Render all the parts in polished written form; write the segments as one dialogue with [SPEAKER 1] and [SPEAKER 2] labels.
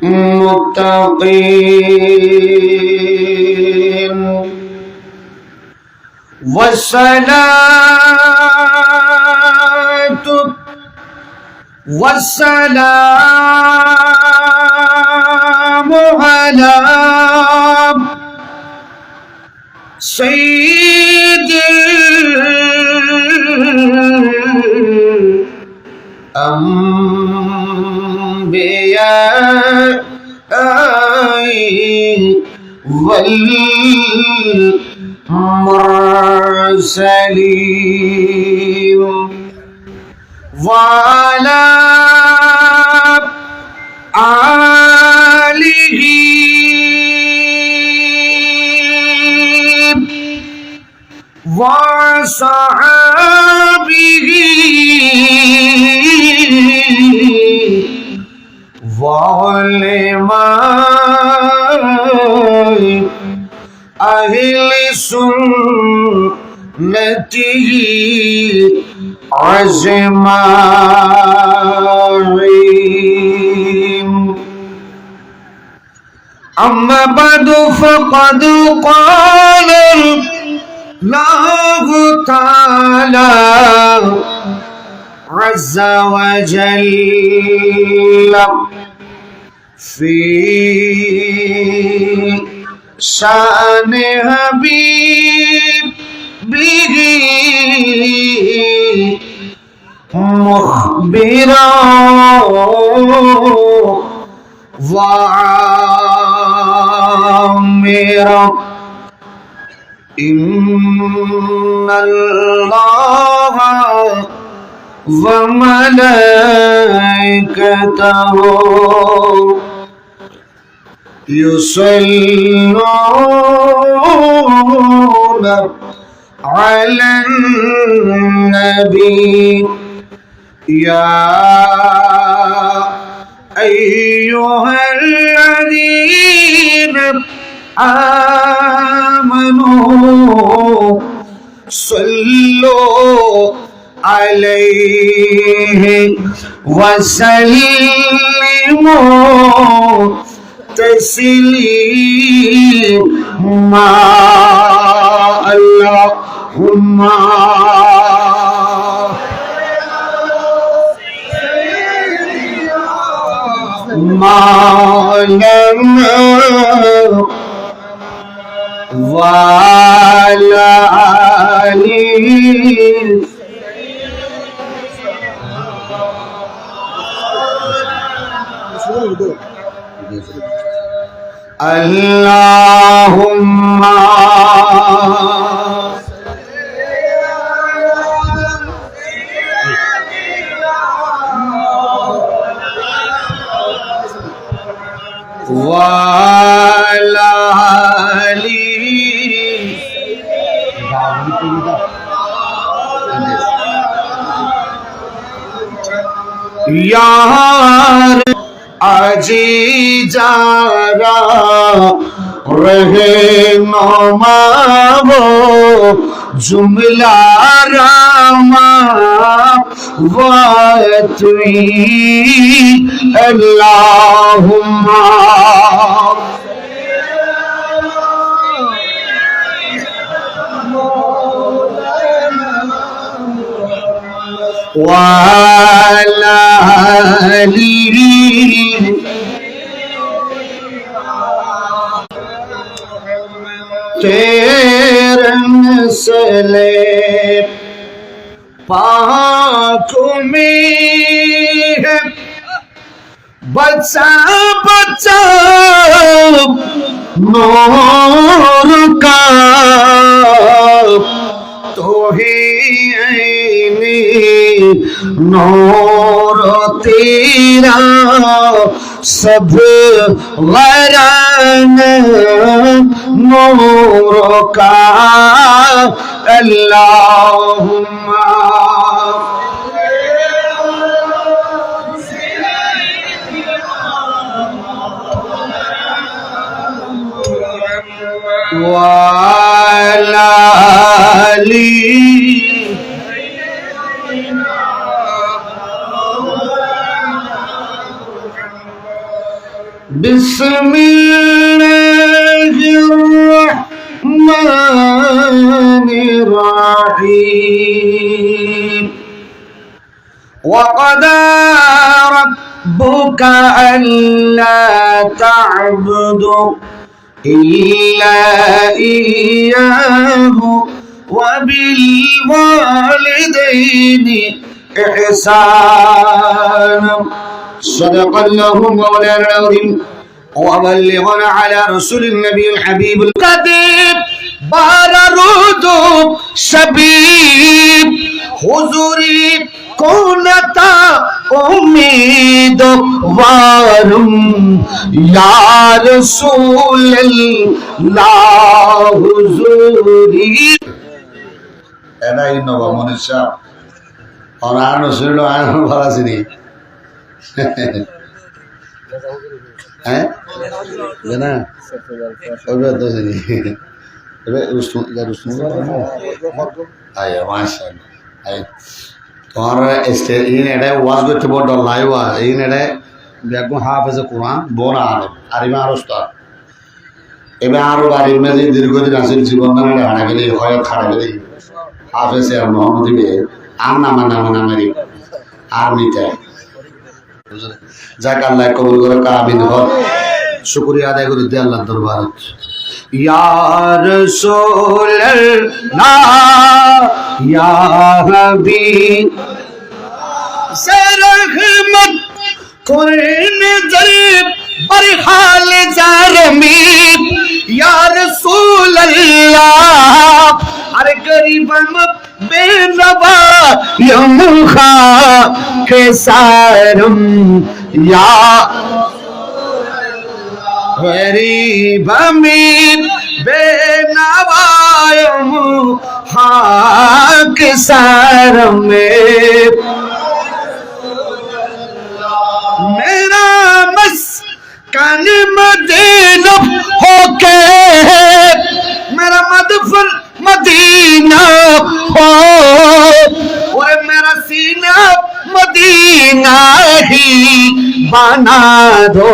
[SPEAKER 1] المتقين والسلام على سيد الأنبياء والمرسلين وعلى آله وصحبه وعلماء أهل سنته أجمعين أما بعد فقد قال الله تعالى عز وجل في شأن حبيبه مخبرا وعامرا إن الله وملائكته يصلون على النبي يا أيها الذين آمنوا صلوا عليه وسلموا تسليما اللهم مولانا وعلى آله اللهم وعلى آله यार आजी जारा रहे नमावो जुमला रामा वातुई अल्लाहुम्मा وعلى آله तेरे नस्ले पाक में है बच्चा बच्चा नूर का तो ही नूर तेरा सब वरन नूर का अल्लाहुम्मा वाला بسم الله الرحمن الرحيم وقضى ربك ألا تعبدوا إلا إياه وبالوالدين إحسانا صدق الله مولانا العظيم وبلغنا على رسول النبي الحبيب القديم بارود شبيب حضوري كونتا امید وارم یا رسول اللہ حضوری এলাই নবা মনীষা আর আনো শুনলো আনো ভালো আছিনি হ্যাঁ না ওবে তো আছিনি এবে রুস্তম আয়া মাশাআল্লাহ আয়া তোমার ইন এটা ওয়াজ করতে বড় ডর লাইওয়া ইন এটা বেগম হাফেজ কোরআন বোনা আরিমা আরস্তা এবে আরো বাড়ির মেয়ে দীর্ঘদিন আসেন জীবন নামে হারা গেলে হয় খাড়া গেলে হাফেজ আর মোহাম্মদ দিবে আর নামারি আর্মিতে যাক আল্লাহ কবুল করে কামিল হন শুকরিয়া আদায় করে দিয়ে আল্লাহর দরবার ইয়া রাসূলুল্লাহ ইয়া হাবিব রহমত করেন জরিব বরহাল জারমিব ইয়া রাসূলুল্লাহ আরে গরিবম বেনবা ইয়মখা কেসারম ইয়া গরিবম বেনবা ইয়মখা কেসারম मेरा मस्कन मदीना होके मेरा मदफन मदीना हो और मेरा सीना मदीना ही बना दो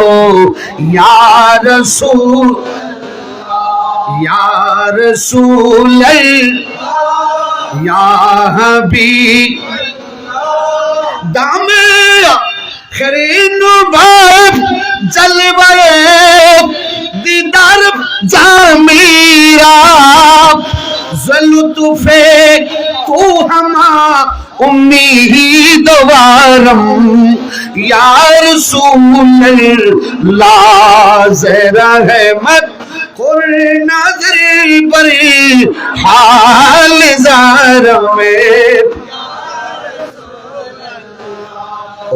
[SPEAKER 1] या रसूल या हबीब दामे खरीनु बाप जलवाए दीदार जामीरा ज़लुतुफ़े तू हमा उम्मीदवारम या रसूलल्लाह ज़रा रहमत कुल नज़र पर हाल ज़ारा में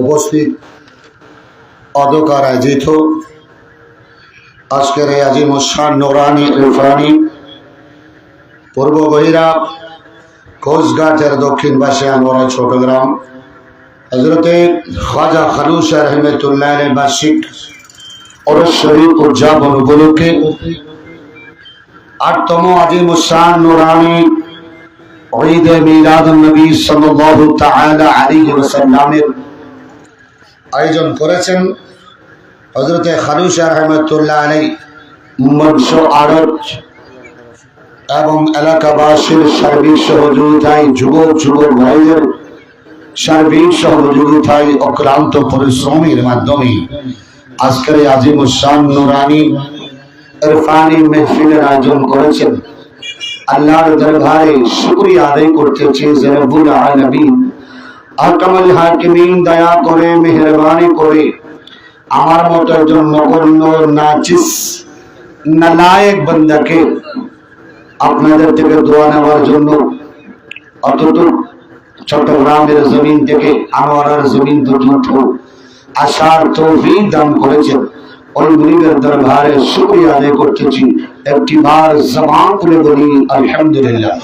[SPEAKER 1] उपस्थित অধকার আয়োজিত আজকের এই আজিম শান নুরানি ইরফানি পূর্ব বহিরা কোচঘাটের দক্ষিণ পাশে আনোয়ারা ছোটগ্রাম হযরতে খাজা খালুসা রহমতুল্লাহ আলাইহির বার্ষিক ওরস শরীফ উদযাপন উপলক্ষে ৮তম আজিম শান নুরানি ঈদ মিলাদুন নবী সাল্লাল্লাহু তাআলা আলাইহি ওয়াসাল্লামের আয়োজন করেছেন হযরতে খালুসা রহমতুল্লাহ আলাইহি মঞ্চ আড়ত এবং এলাকাবাসীর সার্বিক সহযোগিতায় যুবক ভাইদের সার্বিক সহযোগিতায় অক্লান্ত পরিশ্রমের মাধ্যমে আজকের আজিম শান নুরানি ইরফানি মাহফিলের আয়োজন করেছেন। আল্লাহর দরবারে শুকরিয়া আদায় করতেছি যে রব্বুল আলামিন আকামুল হাকিমিন দয়া করে মেহেরবানি করে আমার মতো একজন নগণ্য নাচিস নালায়েক বান্দাকে আপনাদের থেকে দোয়া নেওয়ার জন্য অন্তত চট্টগ্রামের জমিন থেকে আনোয়ারার জমিন পর্যন্ত আসার তৌফিক দান করেছেন। ওই মুনিবের দরবারে শুকরিয়া আদায় করতেছি। একটি বার জবান খুলে বলি আলহামদুলিল্লাহ।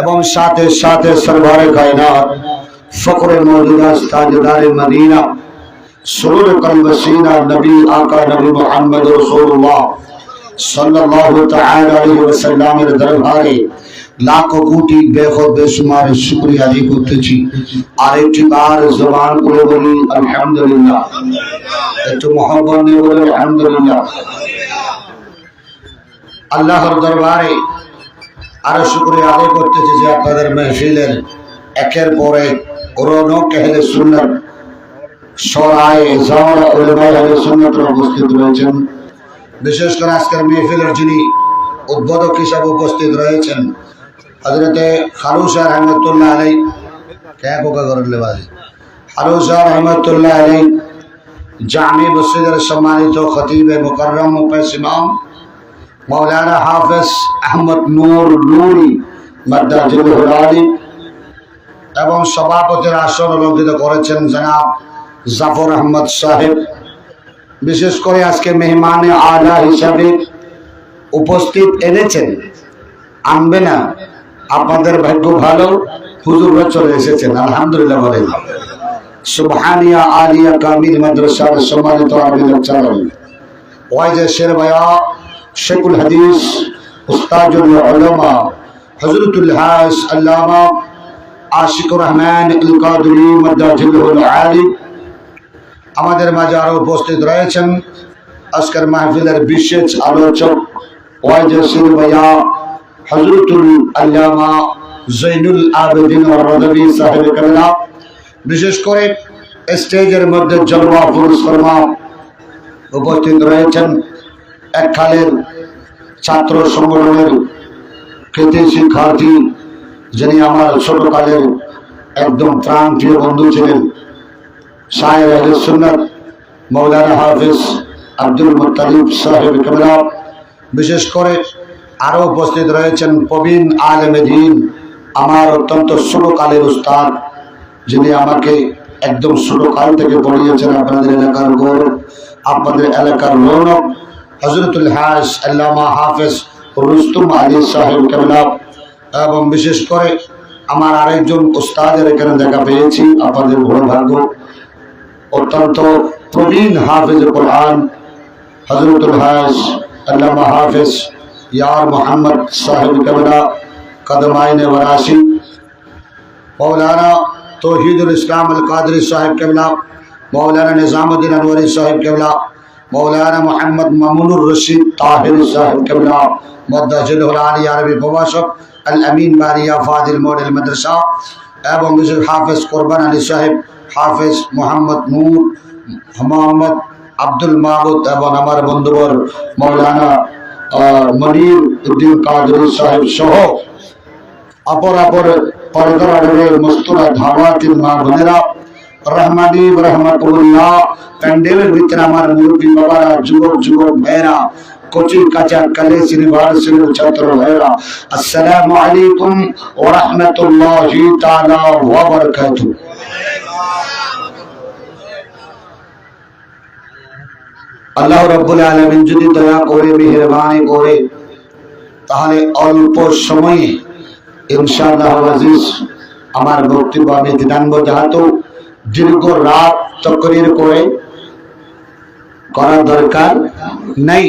[SPEAKER 1] এবং সাথে সাথে সরওয়ারে কায়নাত ফখরে মওজুদাত তাজদারে মদিনা সুরুর কলবসিনা নবী আকা নবী মুহাম্মদ রাসূলুল্লাহ সাল্লাল্লাহু তাআলা আলাইহি ওয়াসাল্লামের দরবারে লাখো কোটি বেখত বেশুমার শুকরিয়া আদায় করতেছি। আরেকটি বার জবান করে বলি আলহামদুলিল্লাহ, একটু মহব্বত নিয়ে বলি আলহামদুলিল্লাহ। আল্লাহর দরবারে আরো শুকরিয়া আদায় করতেছি যে আপনাদের মাহফিলের একের পর এক রৌনক আহলে সুন্নাত সরায়ে জাওরা উলামায়ে আহলে সুন্নাতের উপস্থিত রয়েছেন। বিশেষ করে আজকের মাহফিলের যিনি উদ্বোধক হিসাবে উপস্থিত রয়েছেন হযরতে খালুসা রহমাতুল্লাহ আলাইহি, কে কোকা করলে বাজি খালুসা রহমাতুল্লাহ আলাইহি জামি মসজিদের সম্মানিত খতিবে মুকাররম মুফাসসির ইমাম মাওলানা হাফেজ আহমদ নূর নুরি মাদ্দাজিলুল আলী এবং সভাপতির আসন অলঙ্কৃত করেছেন জনাব জাফর আহমদ সাহেব। বিশেষ করে আজকে মেহমানে আলা হিসাবে উপস্থিত এনেছেন, আনবে না, আপনাদের ভাগ্য ভালো, হুজুররা চলে এসেছেন আলহামদুলিল্লাহ বলেন। সুবহানিয়া আলিয়া কামিল মাদ্রাসার সম্মানিত আমির চালক ওয়াইজে শের ভাইয়া শেখুল হাদিস উস্তাদুল উলামা হযরতুল হাস আল্লামা আশিকুর রহমান আল কাদরি মাদ্দাজিলুল আলী আমাদের মাঝে আরো উপস্থিত রয়েছেন। আজকের মাহফিলের বিশেষ আলোচক ওয়াইজে শের ভাইয়া হযরতুল আল্লামা জৈনুল আবেদিন রদবী সাহেব কেবলা। বিশেষ করে স্টেজের মধ্যে জলওয়া পুরুষ ফরমা উপস্থিত রয়েছেন এককালের ছাত্র সংগঠনের কৃতি শিক্ষার্থী, যিনি আমার ছোটকালের একদম প্রাণপ্রিয় বন্ধু ছিলেন, শায়ের আহলে সুন্নাত মাওলানা হাফেজ আব্দুল মুত্তালিব সাহেব কেবলা। বিশেষ করে আরো উপস্থিত রয়েছেন প্রবীণ আলেমে দ্বীন, আমার অত্যন্ত ছোটকালের উস্তাদ, যিনি আমাকে একদম ছোটকাল থেকে পড়িয়েছেন। আপনাদের এলাকার গৌরব, আপনাদের এলাকার রৌনক হযরতুল হাস আল্লামা হাফেজ রুস্তম আলী সাহেব কেবলা। এবং বিশেষ করে আমার আরেকজন উস্তাদের এখানে দেখা পেয়েছি, আপনাদের বড় ভাগ্য, অত্যন্ত প্রবীণ হাফেজ কোরআন হযরতুল হাস আল্লামা হাফেজ यार मोहम्मद साहिब कबला कदमाइन वरासी मौलाना तौहीदुल इस्लाम अल कादरी साहिब कबला, मौलाना निजामुद्दीन अनवरी साहिब कबला, मौलाना मोहम्मद मामूनुर रशीद ताहिर साहिब कबला मद्दाजिलुल आली अरबी प्रभाषक अल अमीन बारिया फाजिल मॉडल मदरसा एवं हाफिज कुरबान अली साहिब, हाफिज मोहम्मद नूर मोहम्मद अब्दुल माबूद एवं हमारे बंधुवर मौलाना মনির উদ্দিন কাদরি সাহেব সহ অপর অপর পর্দার আড়ালে মস্তুরা ধাওয়াতিল মা বোনেরা রহমানি রহমাতুল্লাহ, প্যান্ডেলের ভিতরে আমার মুরব্বী বাবারা, যুবক যুবক ভাইরা, কচি কাঁচা কলেজ ইউনিভার্সিটির ছাত্র ভাইরা, আসসালামু আলাইকুম ওয়া রাহমাতুল্লাহি তাআলা ওয়া বারাকাতুহু। আল্লাহ রাব্বুল আলামিন যদি দয়া করে মেহেরবানি করে তাহলে অল্প সময়ে ইনশাআল্লাহ আজিজ আমার বক্তব্য আমি দিনাঙ্গ যাহাতো দীর্ঘ রাত তকরীর করে করার দরকার নাই।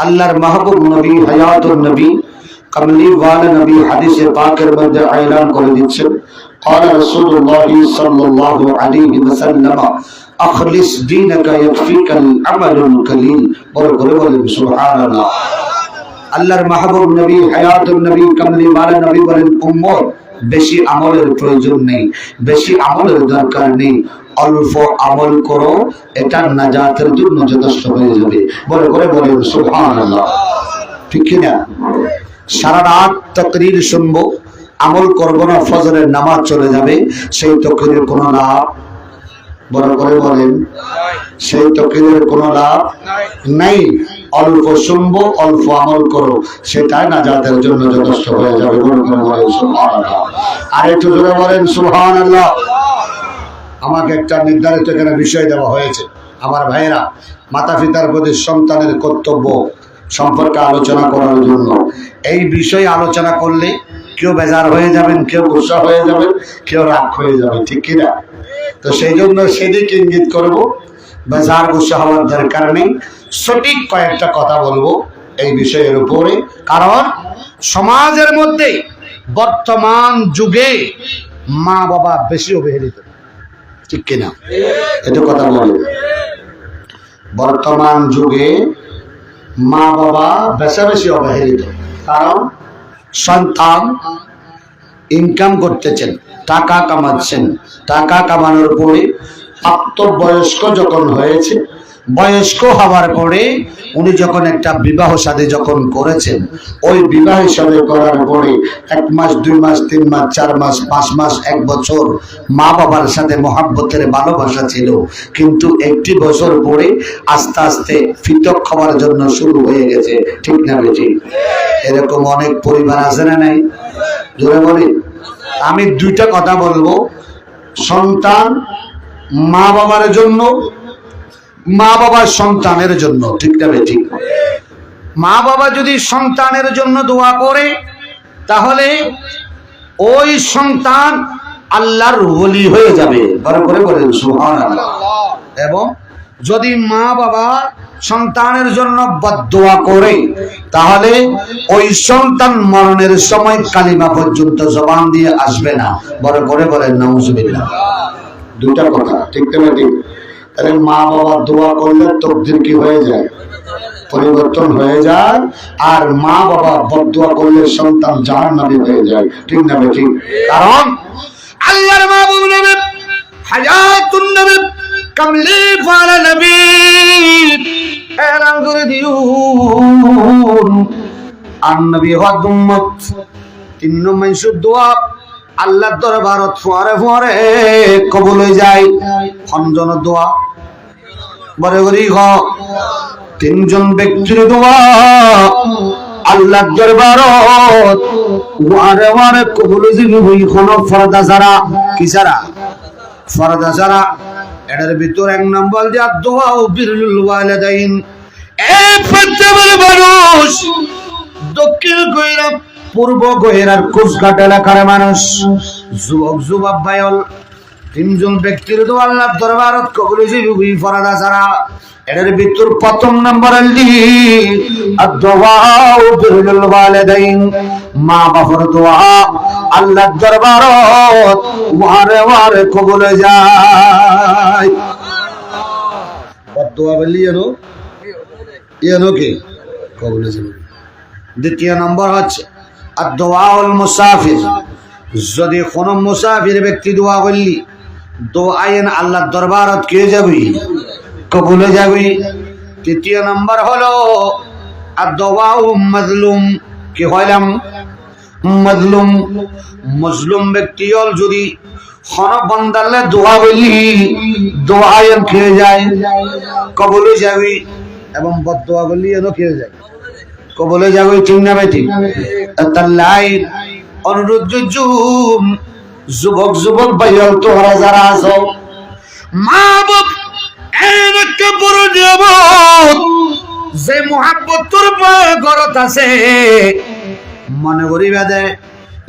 [SPEAKER 1] আল্লাহর মাহবুব নবী হায়াতুন নবী কমলি ওয়ালা নবী হাদিসে পাকের মধ্যে এলান করে দিচ্ছেন, قال رسول الله صلى الله عليه وسلم اخلص دينك يكفيك العمل القليل। বলেন সুবহানাল্লাহ। আল্লাহর মাহবুব নবী হায়াতুন নবী কমলি ওয়ালা নবী বলেন, উম্মত বেশি আমলের প্রয়োজন নেই, বেশি আমলের দরকার নেই, অল্প আমল করো, এটা নাজাতের জন্য যথেষ্ট হয়ে যাবে। বলেন সুবহানাল্লাহ। ঠিক কি না? সারা রাত তাকরীর শুনবো, আমল করবো না, ফজরের নামাজ চলে যাবে, সেই তাকরীরের কোনো লাভ, বলেন সেই তাকরীরের কোনো লাভ নাই। অল্প শুনবো, অল্প আমল করো, সেটাই নাজাতের জন্য যথেষ্ট হয়ে যাবে। বলেন সুবহানাল্লাহ। আর একটু জোরে বলেন সুবহানাল্লাহ। আমাকে একটা নির্ধারিত এখানে বিষয় দেওয়া হয়েছে, আমার ভাইয়েরা, মাতা পিতার প্রতি সন্তানের কর্তব্য সম্পর্কে আলোচনা করার জন্য। এই বিষয়ে আলোচনা করলে কেউ বেজার হয়ে যাবেন, কেউ গুসা হয়ে যাবেন, কেউ রাগ হয়ে যাবে, ঠিক কিনা? তো সেই জন্য সেদিকে ইঙ্গিত করবো, বেজার গুসা হওয়ার দরকার নেই, সঠিক কয়েকটা কথা বলবো এই বিষয়ের উপরে। কারণ সমাজের মধ্যে বর্তমান যুগে মা বাবা বেশি অবহেলিত, ঠিক কিনা? এটা কথা বলে। বর্তমান যুগে মা বাবা বেশি অবহেলিত, কারণ সন্তান ইনকাম করতেছেন, টাকা কামাচ্ছেন, টাকা কামানোর পরে প্রাপ্তবয়স্ক যখন হয়েছে, বয়স্ক হওয়ার পরে উনি যখন একটা বিবাহ শাদী যখন করেছেন, ওই বিবাহ শাদী করার পরে 1 মাস 2 মাস 3 মাস 4 মাস 5 মাস 1 বছর মা বাবার সাথে মহাব্বতের ভালোবাসা ছিল, কিন্তু 1 বছর পরে আস্তে আস্তে পৃথক হওয়ার জন্য শুরু হয়ে গেছে, ঠিক না বেটি? এরকম অনেক পরিবার আছে না নাই? জোরে বলি। আমি 2টা কথা বলবো, সন্তান মা বাবার জন্য, মা বাবার সন্তানের জন্য, ঠিক না বেটি? মা বাবা যদি সন্তানের জন্য দোয়া করে তাহলে ওই সন্তান আল্লাহর ওলি হয়ে যাবে, বড় করে বলেন সুবহানাল্লাহ। এবং যদি মা বাবা সন্তানের জন্য বদদোয়া করে তাহলে ওই সন্তান মরণের সময় কালিমা পর্যন্ত জবান দিয়ে আসবে না, বড় করে বলেন নাউজুবিল্লাহ। 2টা কথা, ঠিক না বেটি? তাহলে মা বাবা দোয়া করলে তকদির কি হয়ে যায়? পরিবর্তন হয়ে যায়। আর মা বাবা বদদোয়া করলে সন্তান জাহান্নামী হয়ে যায়, ঠিক না বেটি? কারণ আল্লাহর মাহবুব নবী হায়াতুন নবী কামলি ফালা নবী এলান করে দিউন আর নবী হদ উম্মত 3 নম্বর দোয়া আল্লাহর দরবারত ফুয়ারে ফুয়ারে কবুল হয়ে যায়। খঞ্জন দোয়া বড় করি হ 3 জন ব্যক্তির দোয়া আল্লাহর দরবারত ওয়ারে ওয়ারে কবুল হয়ে যাবে। কোন ফরদা ছাড়া, কি ছাড়া? ফরদা ছাড়া। এটার ভিতর 1 নম্বর দিয়া দোয়া ও বিরুল ওয়ালিদাইন। এই পৃথিবীর মানুষ দক্ষিণ কইরা পূর্ব গহিরার কুচঘাট এলাকার মানুষ, যুবক যুবক ভাইল 3 জন ব্যক্তির দোয়া আল্লাহর দরবারত কবুল হয়ে যাবে ফরদা ছাড়া। এর ভিতর 1 নম্বর মা বাবার দোয়া আল্লাহর দরবারত ওয়ারে ওয়ারে কবুল হয়ে যায়। বদদোয়া বলি এনো কি কবুল হয়ে যাবে। 2 নম্বর হচ্ছে আদ-দুআউল মুসাফির। যদি কোন মুসাফির ব্যক্তি দোয়া করলি দোয়ায়েন আল্লাহর দরবারত কে যাবি? কবুল হয়ে যাবে। 3 নম্বর হলো আদ-দুআউ মাজলুম। কি হইলাম? মাজলুম। মজলুম ব্যক্তি হল যদি কোন বান্দালে দোয়া করলি দোয়ায়েন কে যায়? কবুল হয়ে যাবে। এবং বদদোয়া করলি এনো কে যায়? কবুল হয়ে যাবে, ঠিক না বেটি? তাল্লাই অনুরোধ জুম যুবক যুবক ভাইয়াল তোমরা যারা আছো, মা বাপ এর একটা বড় নিয়ামত, যে মুহাব্বত তোর ঘরত আছে মনে করিবা দে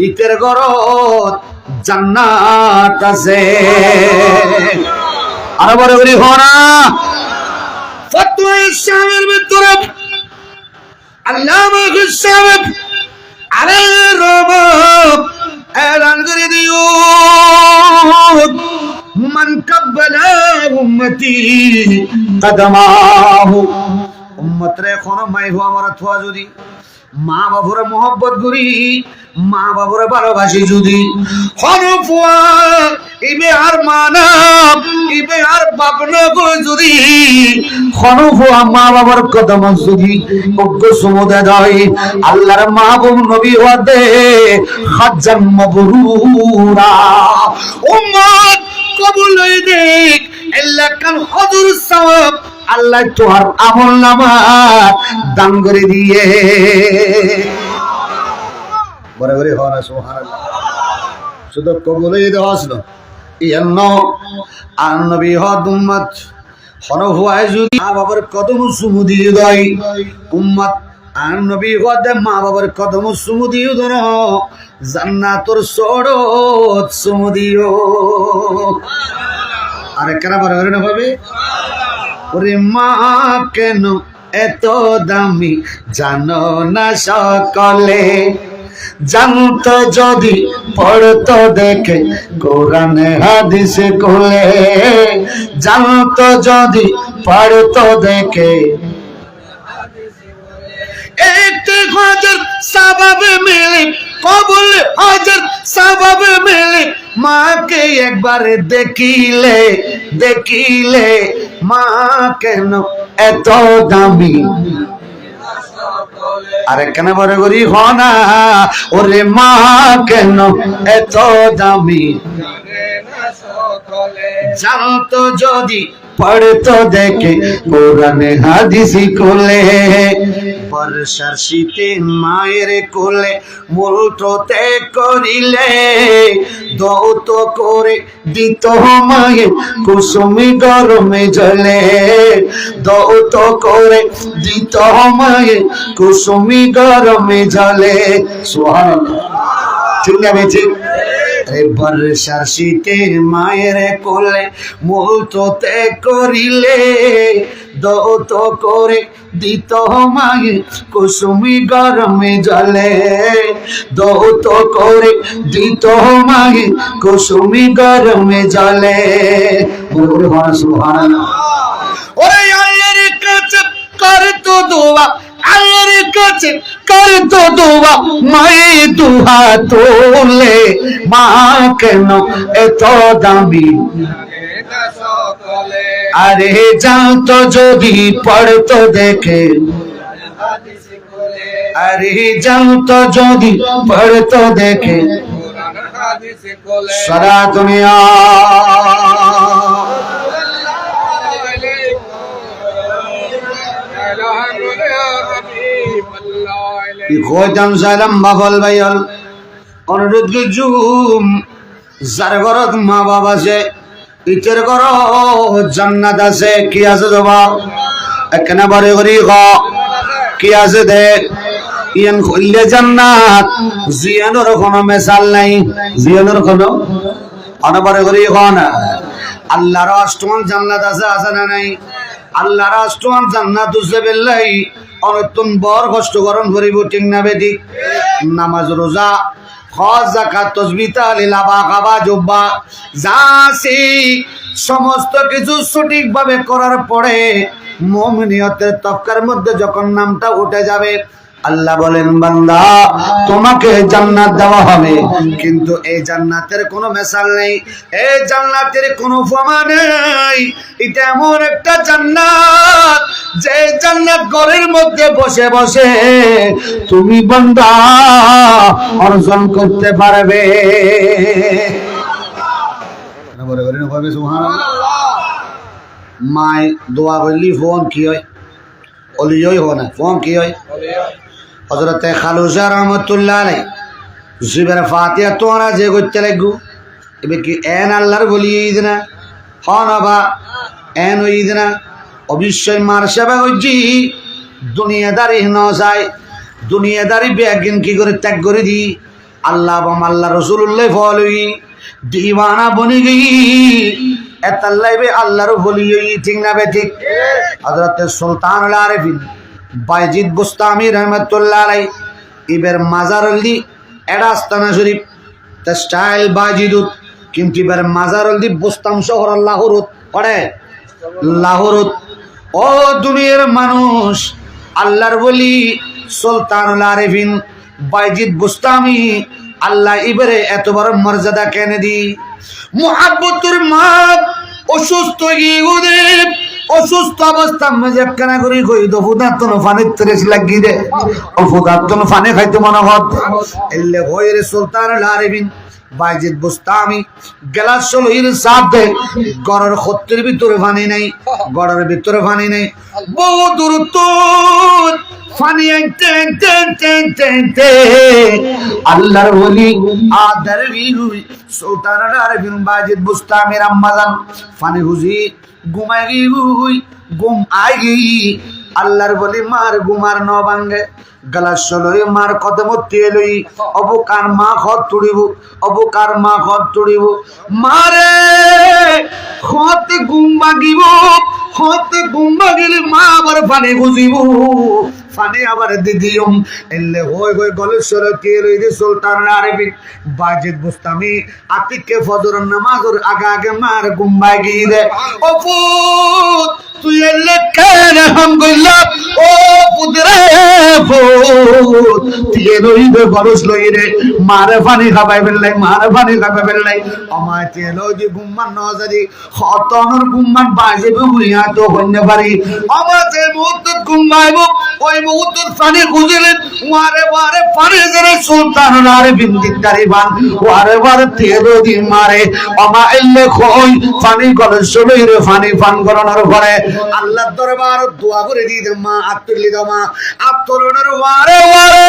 [SPEAKER 1] ইতের ঘরত জান্নাত আছে। আর বড় করি হনা ফতোয়া ইসলামের ভিতরে আল্লামা সাহেব আলাইহির রহমত এলান করে দিও মান কাব্বালা উম্মতি কদমাহু। উম্মতরে কোন মাইহু আমার থোয়া যদি মা বাবার মোহব্বত করি, মা বাবার ভালোবাসি যদি হরফুয়া ইবে আর মানা ইবে আর বাপনা গো যদি হরফুয়া মা বাবার কদম যদি অজ্ঞ সমুদয় দেয় আল্লাহর মাহবুব নবী ওয়াদে হাজ্জান মাবরুরা। উম্মত কবুল হয়ে দেখ আল্লাহ কাল হযুর সওয়াব আল্লাহ তোর আমল নামা দান করে দিয়ে বড় বড় হওয়া সুবহানাল্লাহ। শুধু কবুলই দেওয়া আসলো ইয়ান্ন আর নবী হদ উম্মত হন হুয়ায় যদি মা বাবার কদম চুমু দিয়ে দেয় উম্মত আর নবী হদ মা বাবার কদম চুমু দিয়ে ধর জান্নাতুর সড়ক চুমু দিও। আরে কেন বড় করে না ভাবে ওরে মা কেন এত দামি জানো না সকলে, জানতো যদি পড়তো দেখে কোরআনে হাদিসে কোলে, জানতো যদি পড়তো দেখে একটি হাজার সওয়াব মিলে, কবুল হাজার সওয়াব মিলে, মাকে একবার দেখিলে, দেখিলে মা কেন এত দামি। আরে কেন বড় করি হনা, ওরে মা কেন এত দামি। জানতো যদি পড়তো দেখে কোরআনে হাদিসি কোলে, বর্ষার শীতে মায়ের কোলে মুলটোতে করিলে, দৌত করে দিত মায়ে কুসুমি গরমে জলে, দৌত করে দিত মায়ে কুসুমি গরমে জলে। সুবহানাল্লাহ, ঠিক না বেঁচে? বর্ষার শীতে মায়ের কোলে মুলটোতে করিলে, দৌত করে দিত মায়ে কুসুমি গরমে জলে, দৌত করে দিত মায়ে কুসুমি গরমে জলে। সুবহানাল্লাহ। ওরে আল্লাহর কাছে করতো দোয়া, আল্লাহর কাছে করতো দোয়া, মায়ে দুহা তোলে, মা কেন এত দামি। আরে জানতো যদি পড়তো দেখে, আরে জানতো যদি পড়তো দেখে, সারা দুনিয়া খোঁজাম সালাম বাবল ভাইয়াল অনুরোধ করছুম, যার ঘরত মা বাবা আছে ইতের ঘর জান্নাত আছে। কি আছে তোমা একখানা বারে করি কি আছে দেখ, ইয়ান খুললে জান্নাত, জিয়ানোর কোনো মেসাল নাই, জিয়ানোর কোনো অনবারে করি না। আল্লাহর অষ্টমান জান্নাত আছে, আছে না নাই? আল্লাহর অষ্টমান জান্নাত উসে বেল্লাই অনতুন বড় কষ্ট গরম করিব, ঠিক না বেঠিক? নামাজ রোজা হজ যাকাত তাসবিহ তাহলিল আবা জুব্বা যা আছে সমস্ত কিছু সঠিকভাবে করার পরে মুমিনিয়তের তফকার মধ্যে যখন নামটা উঠে যাবে, আল্লাহ বলেন বান্দা তোমাকে জান্নাত দেওয়া হবে, কিন্তু এই জান্নাতের কোনো মেসাল নেই, এই জান্নাতের কোনো উপমা নেই। এটা এমন একটা জান্নাত যে জান্নাত ঘরের মধ্যে বসে বসে তুমি বান্দা অর্জন করতে পারবে। মাই দোয়া বললি ফোন কি হয়, অলিয়ই হয় না, ফোন কি হয়? হযরত খালুসা রহমাতুল্লাহ আলাইহি জিবের ফাতিহা তোরা যে করতে লাগু, এবে কি এন আল্লাহর বলি ঈদ না হন বা এন ঈদ না? অবশ্যই মার সেবা করছি, দুনিয়াদারি ন যায়, দুনিয়াদারি বেগিন কি করে ত্যাগ করে দি, আল্লাহ এবং আল্লাহ রসুল্লাহ ফলই দিওয়ানা বনি গই, এতাল্লাইবে আল্লাহর বলি, ঠিক না বে ঠিক? হযরত সুলতানুল আরিফিন বাইজিদ বুস্তামি রহমাতুল্লাহ আলাইহি ইবের মাজারুলদি এডা আস্তানা শরীফ তা স্টাইল বাইজিদুত, কিন্তু ইবের মাজারুলদি বুস্তাম শহর লাহোরত পড়ে, লাহোরত। ও দুনিয়ার মানুষ, আল্লাহর বলি সুলতানুল আরিফিন বাইজিদ বুস্তামি আল্লাহ ইবেরে এত বড় মর্যাদা কেন দি? মুহাব্বতুর মা অসুস্থ ইহুদের অসুস্থ অবস্থা মাঝে একখানা করে কই তো ফুদাতন ফানির তেরেস লাগি দে, ও ফুদাতন ফানি খাইতে মনে হত এলে হইরে সুলতানুল আরিফিন বাইজিদ বুস্তামি গেলাস সলহির সাথে গড়ের খত্তের ভিতরে পানি নাই, গড়ের ভিতরে পানি নাই, বহু দূরত্ব পানি আল্লাহর ওলি আদার বিহুই সুলতানুল আরিফিন বাইজিদ বুস্তামির আম্মাজান পানি হুজি ঘুমাই গই, ঘুম আই গই, আল্লাহর বলি মার ঘুমার ন ভাঙ্গে, গলাস লই মার কদম তেলই অবকার মা খত তুড়িব, অবকার মা খত তুড়িব, মারে খতে ঘুম ভাগিব, খতে ঘুম ভাগিলে মা আবার পানি খুঁজিব, ফানি আবার দিদিয়ম এলে হই হই গলেশ্বর কে রইদে সুলতান আরবিন বাজিদ বুস্তামি আতিকে ফজর নামাজের আগে আগে মার গুম্বাই গিয়ে ও পুত তুই এলে কেন হাম গইলা ও পুতরে পুত তুই রইদে গলস লইরে মারে ফানি খাবাই বেলাই মারে ফানি খাবাই বেলাই আমায় তেলো দি গুম্মান নজারি খতনর গুম্মান বাজিবে বুইয়া তো হইনে পারি আমাতে মুহূর্ত গুম্বাইব ওই মুহূর্ত ফানি খুঁজলেন ওয়ারে ওয়ারে ফানি জরে সুলতান আরে বিন্দিকারি বান ওয়ারে ওয়ারে তেলো দি মারে আমা এলে কই ফানি গলস লইরে ফানি ফান করানোর পরে আল্লাহর দরবার দোয়া করে দিতে মা আত্মলি দমা আত্মলনের ওয়ারে ওয়ারে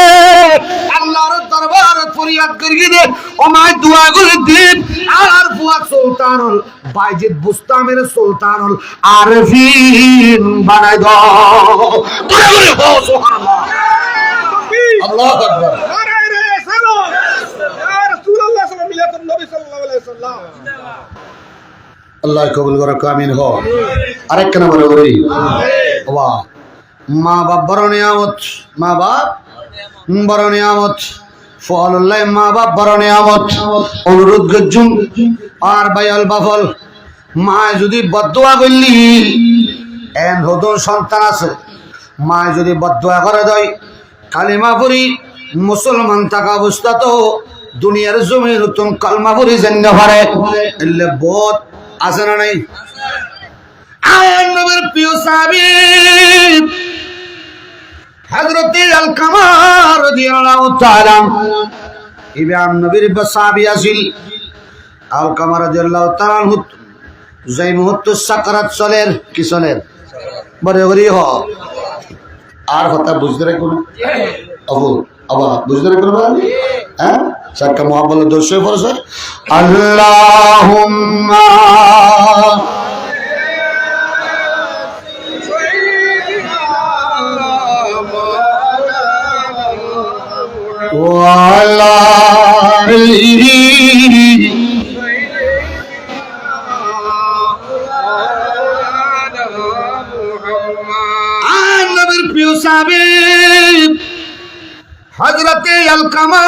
[SPEAKER 1] আল্লাহর দরবার ফরিয়াদ করি দে আমায় দোয়া করে দিন আর ফুয়াদ সুলতানুল বাইজিদ বুস্তামের সুলতানুল আরফিন বানাই দাও দোয়া করে ও সুবহানাল্লাহ আল্লাহু আকবার নারে রে সালাম ইয়া রাসূলুল্লাহ সাল্লাল্লাহু আলাইহি ওয়াসাল্লাম আল্লাহ কবুল করে আমিন হো আরেক নম্বরে বলি বাবা মা বাপ বড় নিয়ামত মা বাপ বড় নিয়ামত ফলুল্লাহ মা বাপ বড় নিয়ামত অনুরোধ গজ্জুম আর বাইল বাফল মা যদি বদদুয়া করলি এন হদর সন্তান আছে মা যদি বদদুয়া করে দেয় কালিমা পড়ি মুসলমান থাকা অবস্থা তো দুনিয়ার জমি নতুন কালমা পড়ি জেন্য পারে এলে বোধ আছে না নাই আয়ান নবীর প্রিয় সাহাবী হযরত আলকামা রাদিয়াল্লাহু তাআলা ইবনে নবীর সাহাবী আছিল আলকামা রাদিয়াল্লাহু তাআলা যেই মুহূর্ত সাকরাত চলের কি চলের বড় গরি হ আর কথা বুঝতে রে কোন আবু আবা বুঝতে রে কোন হ্যাঁ সাক্কা মুহাম্মদ দর্শে ফরজ আল্লাহুম্মা ওয়ালা নবীর প্রিয় সাহাবী হযরত আলকামা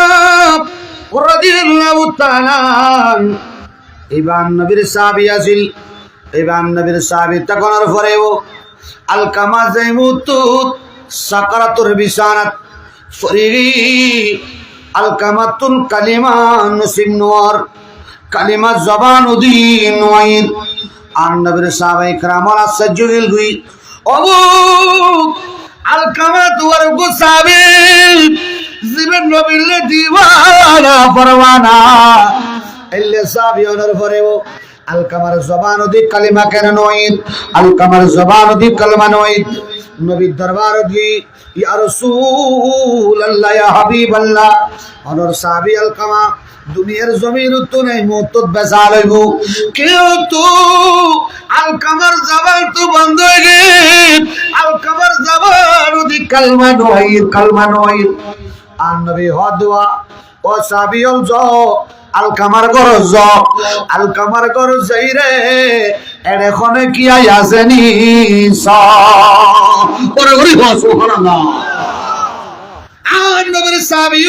[SPEAKER 1] রাদিয়াল্লাহু তাআলা ইবনে নবীর সাহাবী আছিল ইবনে নবীর সাহাবী তখনর পরেও আলকামা যাইমুত সাকারাতুর বিসারাত ফরি আলকামাতুল কালিমা নসিব নোর কালিমা জবান উদিন ওয়াইদ আন নবীর সাহাবায়ে کرام সাজ্জুল হুই ওবু আলকামা দুয়ার গো সাহাবী জীবন নবীর দিওয়ানা পরওয়ানা এলে সাহাবী ওনার পরেও আলকামার জবান উদি কালিমা কেন নইদ আলকামার জবান উদি কালিমা নইদ নবীর দরবার দি ইয়া রাসূলুল্লাহ ইয়া হাবিবাল্লাহ অনর সাহাবী আলকামা দুনিয়ার জমিন তো নাই মত বেজা লইব কেউ তো আলকামার জবান তো বন্ধ হয়ে গেল আলকামার জবান দি কালমা নয় আর নবী হদওয়া ও সাহাবী জ আলকামার গরজ আলকামার গরজ যাই রে এড়ে কোনে কি আইয়াছেনি সা ওরে ওরে সুবহানাল্লাহ আর নবীর সাহাবী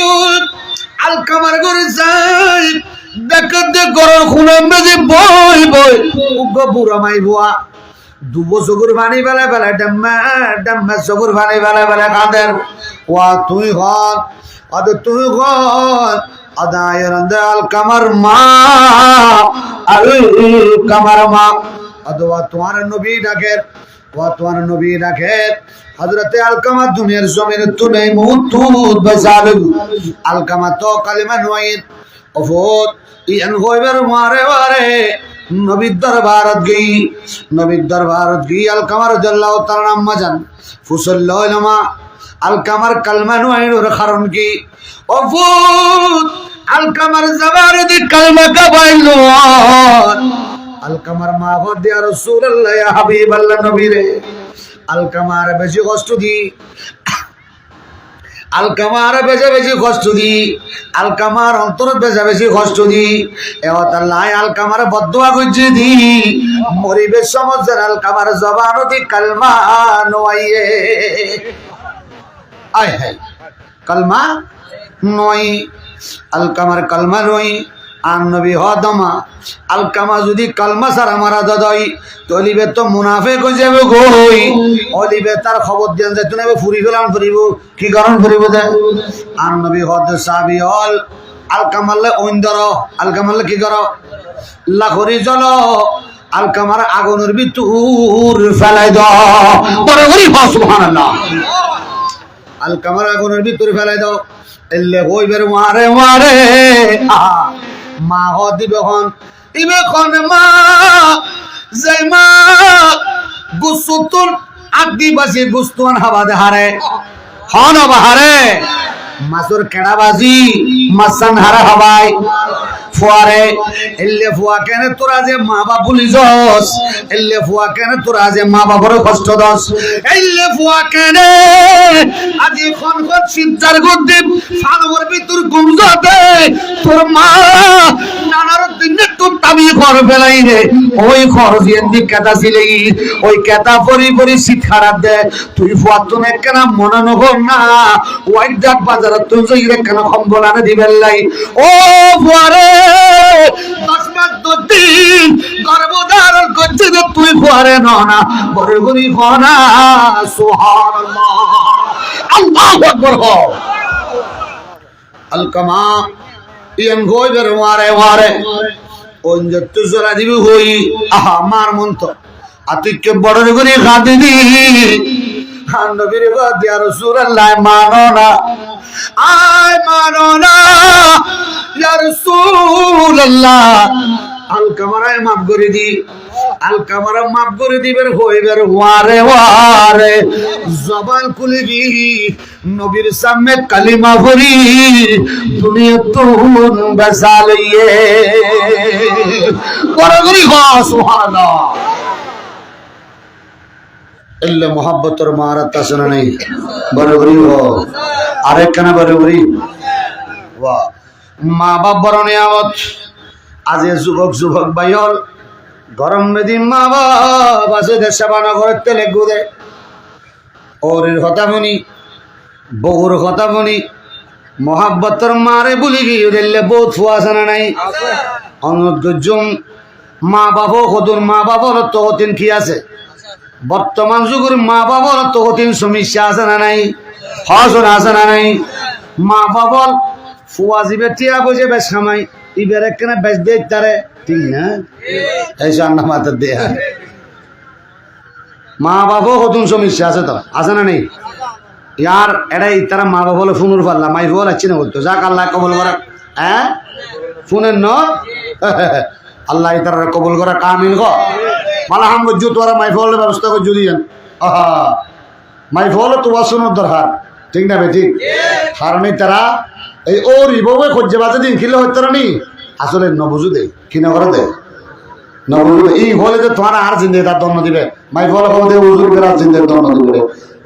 [SPEAKER 1] আলকামার গরজ যাই দেখতে গরর খুনে মেজে বই বই উগ্র বুড়া মাই বুয়া দুবো জগুর বানি বেলা বেলা ডম্মা জগুর বানি বেলা বেলা কাদের ওয়া তুই হন আদ তুই হন আদায়ের আল কামার মা আল কামার মা আদওয়া তোমার নবী ডাকের ওয়া তোমার নবী ডাকের হযরতে আলকামা দুনিয়ার জমিনে তুলে মুতুত বাজালু আলকামা তো কালিমা নয় অফত ইয়ান হইবার মারে মারে নবীর দরবারত গই আলকামা রাদিয়াল্লাহু তাআলা আম্মা জান ফুসল্লামা আলকামার কালমা নয় ওর কারণ কি অফত আলকামার জবান দি কালমা কাবাইল আলকামার মা বদে রাসূলুল্লাহ ইয়া হাবিবাল্লাহ নবী রে আলকামার বেশি কষ্ট দি আলকামার বেশি কষ্ট দি আলকামার অন্তর বেশি কষ্ট দি এওয়াত আল্লাহ আলকামার বদদুয়া কইছে দি মরিবে সমস্যার আলকামার জবান দি কালমা নয়ে আয় হায় কালমা নয় আলকামার কালমা নয় আর নবী হদমা আলকামা যদি কালমা সারা মারা দাদাই তলিবে তো মুনাফে কই যাবে গই অলিবে তার খবর দেন যে তুমি ফুরি ফেলান ফুরিব কি কারণ ফুরিব দে আর নবী হদ সাবি হল আলকামাল্লে ওইন্দর আলকামাল্লে কি করো লাখরি জল আলকামার আগুনের ভিতর ফেলাই দাও বড় করি সুবহানাল্লাহ আলকামার আগুনের ভিতর ফেলাই দাও এলে হইবের মারে মারে মা হ দিবে হন ইবে খন মা যাই মা গুসুতুল আদিবাসী গুস্তুয়ান হাবা দে হারে হন বাহারে মাসুর কেড়াবাজি মাসান হারা হবাই ফুয়ারে এলে ফুয়া কেন তোরা যে মা বাপ ভুলি যাস এলে ফুয়া কেন তোরা যে মা বাবার কষ্ট দাস এলে ফুয়া কেন আজি খন খন সিদ্ধার গদ্দে ফালমর ভিতর গুমজাতে তোর মা নানার দিনে তো তাবি ঘর ফেলাই রে ওই খরচ এন্দি কেতা ছিলি ওই কেতা পরি পরি শীত খারাপ দে তুই ফুয়া তুমি কেন মনে নগর না ওই ডাক বাজার তুই যাই রে কেন কম্বল আনে দিবেন লাই ও ফুয়ারে 10 মাস 2 দিন গর্ভধারণ করছে যে তুই ফুয়ারে না বড় গরি হনা সুবহানাল্লাহ আল্লাহু আকবার আলকামা ইয়ান গই বের মারে মারে ওঞ্জ তুজরা দিবি হই আহা মার মন্ত আতিকে বড় গরি গাদি দি নবীর গাদি আর রাসূলুল্লাহ মানো না আয় মানো না ইয়া রাসূলুল্লাহ আলকামারায় মাফ করে দি আলকামারা মাফ করে দিবের হইবের ওয়ারে ওয়ারে জবান খুলবি নবীর সামনে কালিমা পড়ি দুনিয়া তুন বাসালিয়ে বড় করি সুবহানাল্লাহ এলে মোহাব্বতের মারাত আছে না নাই বড় করি আরেক কেন বড় করি বাহ মা বাপ বড় নিয়ামত আজ যুবক যুবক বাইল গরম বেদিন মা বাপ আছে সেবানা ঘরের তেলে গুদে ওরের কথা শুনি বউর কথা শুনি মোহাব্বতের মারে বলি গিয়ে দিলে বহুত ফুয়া আছে না নাই অনর্গজন মা বাপ কদুর মা বাবার তহতিন কি আছে বর্তমান যুগের মা বাবার তহতিন সমস্যা আছে না নাই হসন আছে না নাই মা বাবার ফুয়া জিবে টিয়া বুঝে বেশ খামাই ইবের একখানে বেশ দেখ তারে ঠিক না এই সান্না মাথার দেয়া মা বাবাও কতন সমস্যা আছে তো আছে না নেই ইয়ার এটাই তারা মা বাবা বলে ফোনের পারলাম মাই বল আছে না বলতো যাক আল্লাহ কবল করা হ্যাঁ ফোনের ন আল্লাহ তারা কবল করা কামিল গো মালা হাম গজ্জু তোরা মাই ফলের ব্যবস্থা করে যদি যান মাই ফল তো শুনোর দরকার ঠিক না ঠিক কারণে তারা এই ও রিববে খোঁজে বাজে দিন খিলে হইতে নি আসলে নবুজু দে কি না করে দে নবুজু এই হলে যে তোমার আর জিন্দে তার দণ্ড দিবে মাই ফল দে উজুর করে আর জিন্দে দণ্ড দিবে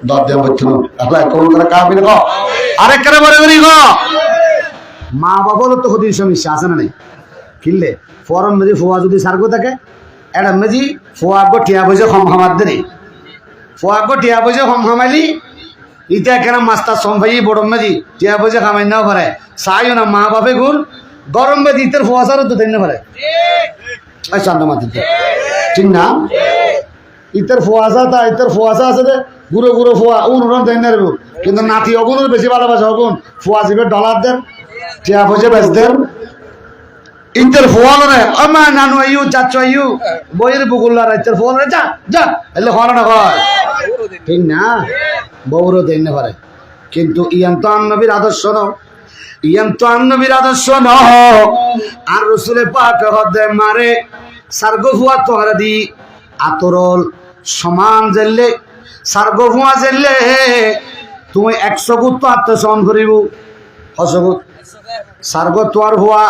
[SPEAKER 1] দর দেওয়া হচ্ছে না আল্লাহ কবুল করে কাবিল গো আরেক করে বলে বলি গো মা বাবার তো হদিন সমস্যা আছে না নাই কিনলে ফরম মেজি ফোয়া যদি সার্গো থাকে এটা মেজি ফোয়া গো টিয়া বসে হম হামার দেরি ফোয়া গো টিয়া বসে হম হামাইলি ইটা কেন মাস্টার সম্ভাই বড় মেজি টিয়া বসে খামাই নাও পারে চাইও না মা বাপে গুণ গরম মেজি ইতের ফোয়া সারও তো তাই না পারে শান্ত মাতিতে ঠিক না ইতের ফোয়াশা তা ইতের ফোয়াশা আছে যে গুঁড়ো গুঁড়ো ফোয়া উনুন তাই না রেবু কিন্তু নাতি অগুনের বেশি ভালোবাসা অগুন ফোয়া জিবে ডলার দেন টিয়া বসে বেচ দেন ইতের ফোয়াল রে আমা নানু আইউ চাচ্ছ আইউ বইয়ের বুকুল্লার ইতের ফোয়াল রে যা যা এলে খাওয়ানো না কয় ঠিক না বউরও দেন না পারে কিন্তু ইয়ান তো নবীর আদর্শ নাও ইয়ান তো নবীর আদর্শ নাও আর রসুলে পাক হদে মারে সার্গো ফুয়া তোহারা দি আতরল সমান জেললে সার্গো ফুয়া জেললে তুমি 100 গুত তো আত্মসহন করিব 100 গুত সার্গো তোয়ার ফুয়া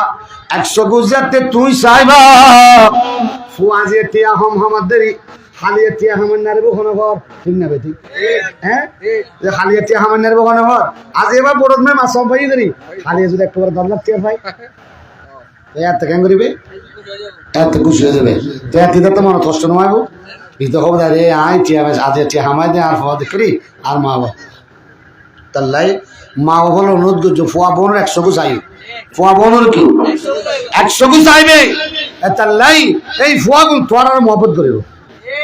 [SPEAKER 1] 100 গুত যাতে তুই চাইবা ফুয়া যে টিয়া হম হামার দেরি খালিয়ে টিয়া হামার নারবো কোনো ঘর ঠিক না বেটি হ্যাঁ খালিয়ে টিয়া হামার নারবো কোনো ঘর আজ এবার বড় মে মাছ পাই দেরি খালিয়ে যদি একটু 10 লাখ টিয়া পাই এত কেন করিবে এত খুশি হয়ে যাবে টিয়া তো মনে কষ্ট নয় এই তো খবর আরে আয় টিয়া আজ টিয়া হামাই দে আর হওয়া দেখি আর মা বাবা তাল্লাই মা হল অনুরোধ করছো ফুয়া বোনের 100 গু চাই ফুয়া বোনের কি 100 গু চাইবে তাল্লাই এই ফুয়া গুণ তোর আর মহব্বত করিব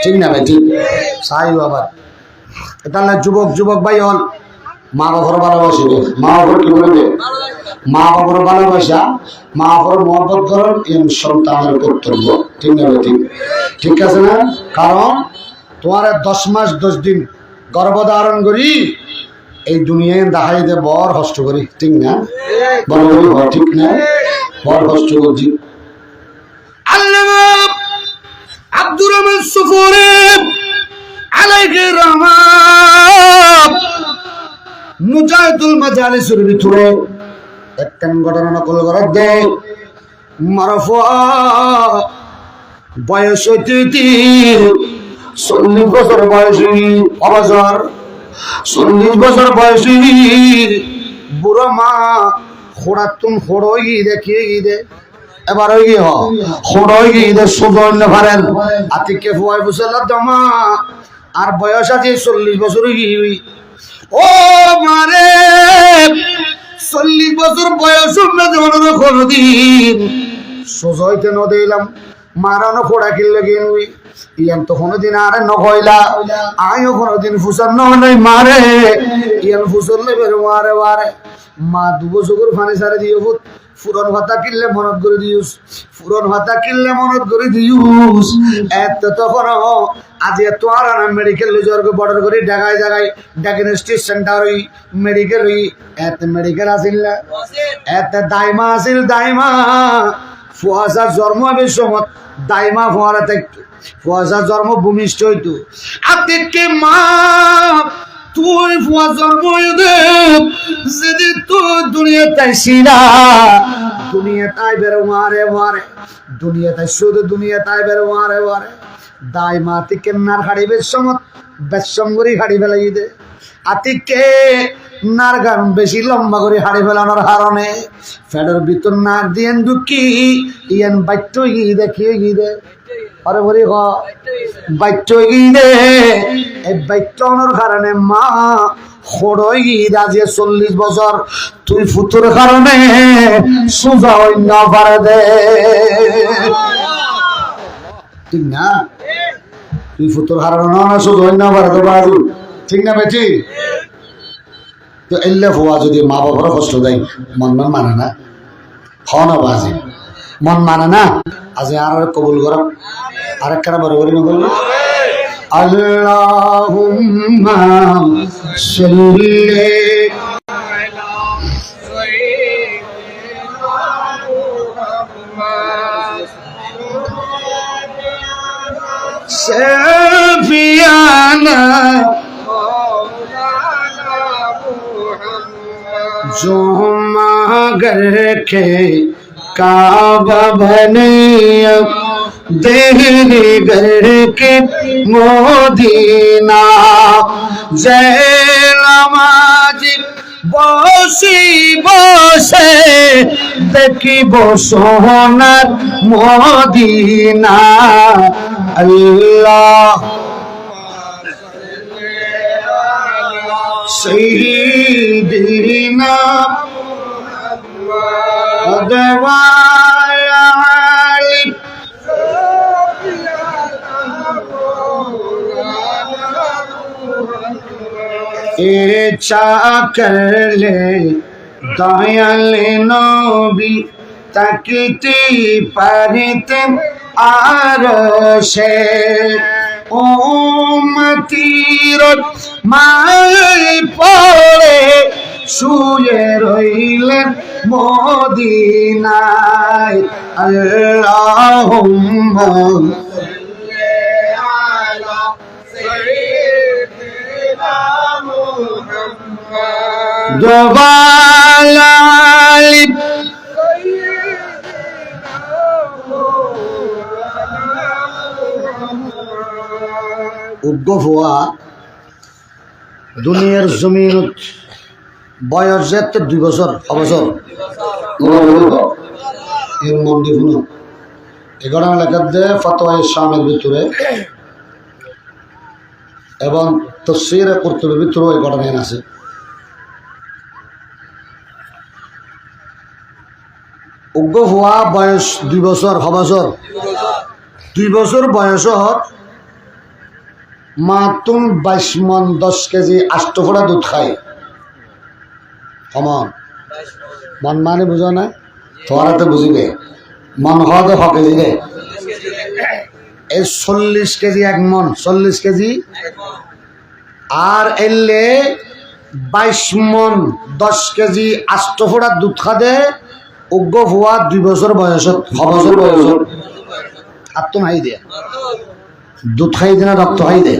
[SPEAKER 1] ঠিক না ভাই ঠিক চাইব আবার তাহলে যুবক যুবক ভাই হল মা বাবার ভালোবাসিবে মা বাবার কি বলবে মা বাবার ভালোবাসা মা বাবার মহব্বত করেন এই সন্তানের কর্তব্য ঠিক না ভাই ঠিক ঠিক আছে না কারণ তোমার 10 মাস 10 দিন গর্ভধারণ করি এই দুনিয়ায় দেখাই দে বড় কষ্ট করি ঠিক না বড় বড় ঠিক না বড় কষ্ট করছি আল্লামা আব্দুর রহমান সুফুরি আলাইহি রহমান মুজাহিদুল মাজালিসের ভিতরে একটা ঘটনা নকল করে দে মারফুআ বয়স হইতে 40 বছর বয়সী অবসর 40 বছর বয়সী বুড়ো মা খোড়াতুন খোড়ই দেখে দে এবার ওই গিয়ে খোড়ই গিয়ে দে সুদন্য পারেন আতিকে ফুয়াই বুঝল দমা আর বয়স আছে 40 বছর গিয়ে ও মারে 40 বছর বয়স মেজনের কোনদিন সোজইতে ন দিলাম মারানো খোড়া কিনলে গিয়ে ইয়ান তো কোনোদিন আরে নকইলা আয়ও কোনোদিন ফুসল নই মারে ইয়ান ফুসল নেবে মারে মারে মা 2 বছর ফানি সারে দিও ফুরন ভাতা কিনলে মনত করে দিউস ফুরন ভাতা কিনলে মনত করে দিউস এত তখন আজ এত আর মেডিকেল লজর্গ বর্ডার করে ঢাকায় জায়গায় ডায়াগনস্টিক সেন্টার ওই মেডিকেল ওই এত মেডিকেল আসিল না এত দাইমা আসিল দাইমা ফুয়াশার জন্ম হবে সমত দাইমা ফুয়ারা থাকতো ফুয়াশার জন্ম ভূমিষ্ঠ হইতো আতিকে মা তুই ফুয়া জন্ম দে যদি তুই দুনিয়াতে শিরা দুনিয়াটাই বেরো মারে মারে দুনিয়াটাই শুধু দুনিয়াটাই বেরো মারে মারে দাইমা আতিকে নার হাড়িবে সমত বেসঙ্গরি হাড়ি ফেলাই দে আতিকে নার গান বেশি লম্বা করে হাড়ি ফেলানোর হারণে ফেডের ভিতর নাক দিয়ে ঢুকি ইয়ান বাইট গিয়ে দেখি গিয়ে দে আরে বলি বাইট গিয়ে দে এই বাইটনের কারণে মা খড়ই গিয়ে আজকে 40 বছর তুই ফুতুর কারণে সোজা অন্য পারে দে ঠিক না তুই ফুতুর কারণে না সোজা অন্য পারে দে বাজু ঠিক না বেটি তো এলে ফুয়া যদি মা বাবার কষ্ট দেয় মন মানে না না বাজি মন মানে না আজ আর কবুল কর আরেকটা বড় বড় বলল আল্লাহুম্মা সাল্লি আলা সাফিয়ানা जो मगर के काबा बने देहरी घर के मोदीना जैनमाजी বসি বসে দেখিব সোনার মদিনা আল্লাহ سيدنا أدوالي ইচ্ছা করলে দয়াল নবী তাকিতে পারিতেন আর সে উম্মতির মায় পড়ে শুয়ে রইলেন মদিনায় আল্লাহুম্মা সাল্লি আলা সাইয়্যিদিনা মুহাম্মদ দোবালালি উগ্গফুয়া দুনিয়ার জমিন বয়স যেতে 2 বছর অবসর এর মন্দির হল এগারো লেখার দে ফতোয়া ইসলামের ভিতরে এবং তফসির কর্তব্যের ভিতরেও এই ঘটনা আছে উগ্র হওয়া বয়স 2 বছর হবছর 2 বছর বয়সত মাতুন 22 মন 10 কেজি 8 ফোঁটা দুধ খায় কমন মন মানে বুঝো না তোরা তো বুঝিবে মন হওয়া তো 6 কেজি রে এই 40 কেজি 1 মন 40 কেজি আর এলে 22 মন 10 কেজি 8 ফোঁটা দুধ খাদে উগ্র হওয়া 2 বছর বয়সত 6 বছর বয়সত আর তো নাই দে দুধ খাই দে না রক্ত খাই দে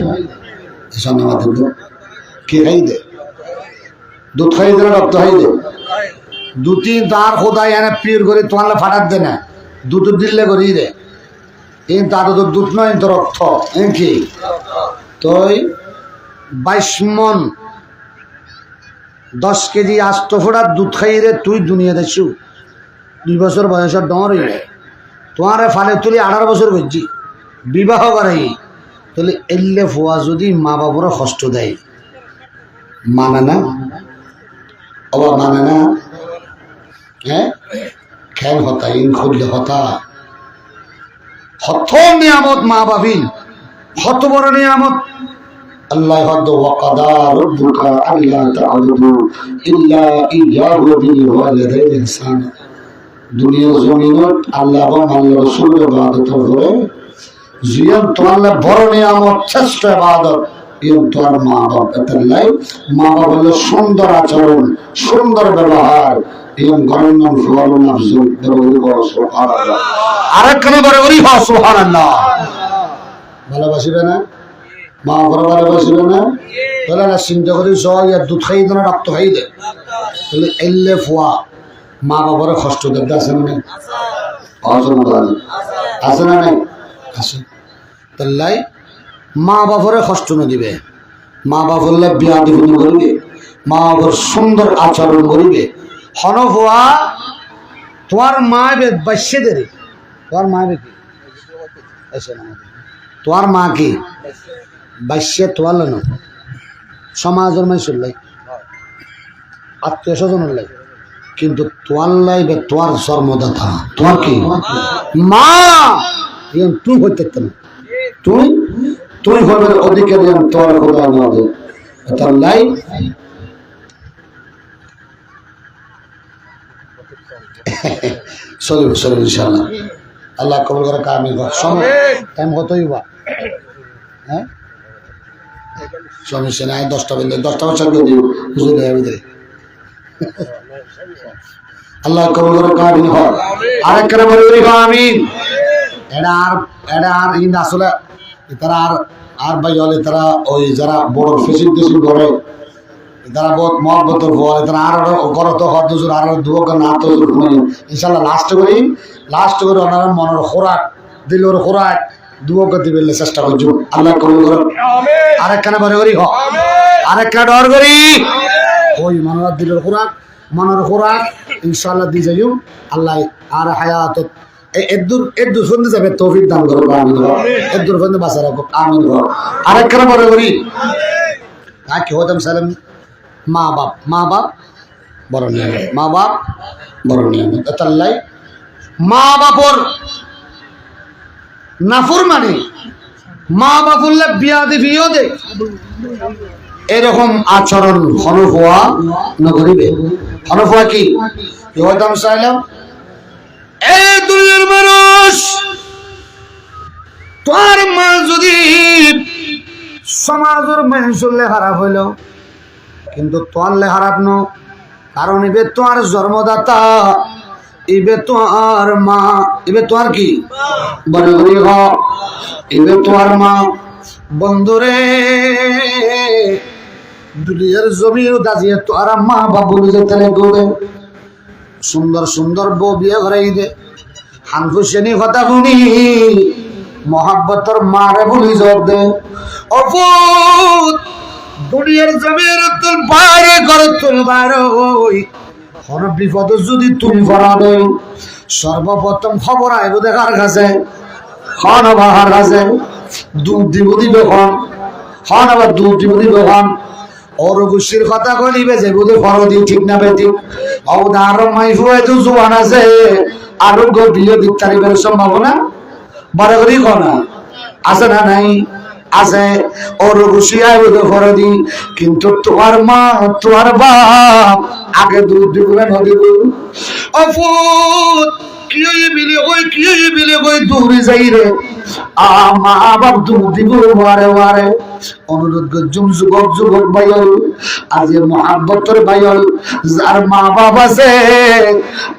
[SPEAKER 1] কি খাই দে দুধ খাই দে না রক্ত খাই দে দুটি তার খোদাই এনে পির করে তোমার ফাটাত দে না দুধ দিলে করি দে এই তার তো দুধ নয় তো রক্ত কি তুই 22 মন 10 কেজি 8 ফোঁটা দুধ খাই রে তুই দুনিয়া দেখছু 2 বছর বয়সের ডর হইলে তোমার ফালে তুলি 18 বছর করছি বিবাহ করাই তাহলে এলে ফোয়া যদি মা বাবার কষ্ট দেয় মানে না অবা মানে না হ্যাঁ খেল হতা ইন খুললে হতা হত নিয়ামত মা বাবিন হত বড় নিয়ামত আল্লাহ হদ ওয়াকাদা রাব্বুকা আল্লা তা'বুদু ইল্লা ইয়্যাহু ওয়া বিল ওয়ালিদাইনি ইহসানা দুনিয়ার জমিনত আল্লাহ এবং আল্লাহ রাসূলের ইবাদত করে জিয়ান তোয়ালে বড় নিয়ামত শ্রেষ্ঠ ইবাদত ইয়ন তোর মা বাপ এতলাই মা বাপ হলো সুন্দর আচরণ সুন্দর ব্যবহার ইয়ন গরম নাম ফুয়ালুন আফজল বড় সুবহানাল্লাহ আরেকখানে বড় ওরি হ সুবহানাল্লাহ ভালোবাসিবে না মা বাবা ভালোবাসিবে না তাহলে না চিন্তা করি সবাই আর দুধ খাই দেয় না রক্ত খাই দেয় তাহলে এলে ফুয়া মা বাবার কষ্ট দেখতে আছে না আছে না নাই আছে তাই মা বাবারে কষ্ট না দিবে মা বাবরলে বিয়া দিবন করিবে মা বাবার সুন্দর আচরণ করিবে হন হওয়া তোমার মা বাস্যে দেরে তোমার মা কি তোমার মা কি বাস্যে তোয়াল না সমাজের মাই চললাই আত্মীয় স্বজনের লাই কিন্তু তোয়ার লাইবে তোয়ার জন্মদাতা তোমার কি মা তুই হইতে না তুই তুই হইবে অধিকারী তোর খোদা না দে তার লাই চলবে চলবে ইনশাআল্লাহ আল্লাহ কবুল করে কামিল কর সময় টাইম কতই বা হ্যাঁ সমস্যা নাই 10টা বেজে 10টা বছর দিও বুঝলে ভিতরে আল্লাহ কবুল করে কামিল কর আরেকটা বলি আমিন এটা আর ইন আসলে তারা আর ভাই হলে তারা ওই যারা বড় ফেসিং টেসিং করে তারা বহুত মহব্বতর বলে তারা আর করত হজুর আর দুঃখ না তো ইনশাল্লাহ লাস্ট করে ওনার মনের খোরাক দিলের খোরাক দুঃখ দিবে চেষ্টা করছো আল্লাহ কবুল করে আরেকখানে বড় করি আরেকটা ডর করি ওই মনের দিলের খোরাক মনের খোরাক ইনশাল্লাহ দিয়ে যাইও আল্লাহ আর হায়াত এদুর ফোন যাবে তৌফিক দান করো আমিন এদুর ফোন বাঁচা রাখো আমিন করো আরেকখানে বড় করি কি হতাম সালাম মা বাপ বড় নিয়ামত মা বাপ বড় নিয়ামত এতাল্লাই মা বাপর নাফরমানি মা বাপুল্লা বিয়া দিবিও দে এরকম আচরণ হনফোয়া নগরিবে হনফোয়া কি হতাম সালাম এই দুনিয়ার মানুষ তোর মা যদি সমাজের মানুষের খারাপ হইল কিন্তু তোর খারাপ ন কারণ ইবে তোর জন্মদাতা ইবে তোর মা ইবে তোর কি বলে ইবে তোর মা বন্ধুরে দুনিয়ার জমিও দাজিয়ে তোর মা বাবু যেতে গড়ে সুন্দর সুন্দর বউ বিয়ে ঘরাই দে হানফুসেনি কথা শুনি মহাব্বতর মারে বলি জব দে অপুত দুনিয়ার জমির তোর বাইরে করে তোর বাইরে হন বিপদ যদি তুমি ফরানো সর্বপ্রথম খবর আইব দেখার কাছে খন বাহার কাছে দুধ দিব দিবে খন আবার দুধ দিব দিবে খন ওর গুছির কথা কইবে যে বুঝে ফরদি ঠিক না বেটি অবদার মাইফু এতো জোয়ান আছে আরোগ্য বিয়ে বিস্তারিতের সম্ভাবনা বড় করি কোনা আছে না নাই আছে ওর গুছিয়ায় বুঝে ফরদি কিন্তু তোমার মা তোমার বাপ আগে দুধ দিবে না দিব অফুত কি বিলে কই দূরে যাই রে মা বাপ দুধ দিব বারে বারে অনুরোধ করছুম যুবক যুবক ভাইল আজ মহাব্বতের ভাইল যার মা বাপ আছে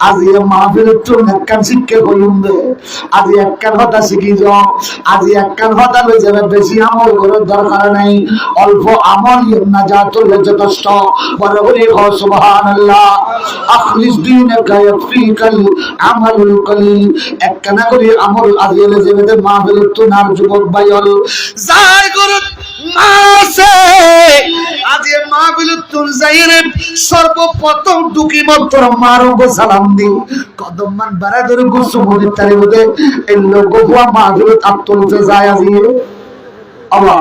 [SPEAKER 1] আজ মাহফিল তো একখান শিক্ষা কইম দে আজ একখান কথা শিখি যাও আজ একখান কথা লই যাবে বেশি আমল করার দরকার নাই অল্প আমল না যা তোর যথেষ্ট বড় করে কও সুবহানাল্লাহ আখলিস দীনকা ইয়াফিকাল আমালুল কলিল একখানা করে আমল আজ লই যাবে মাহফিল তো নার যুবক ভাইল যার করে মাসে আজ মাহফিল তুল যাইরে সর্বপ্রথম দুকি মাত্র মারো গো সালাম দি কদম মান বারাদর গো সুবুদি তারিবতে এই লোক গো মাহফিল আব্দুল যায় আজি আল্লাহ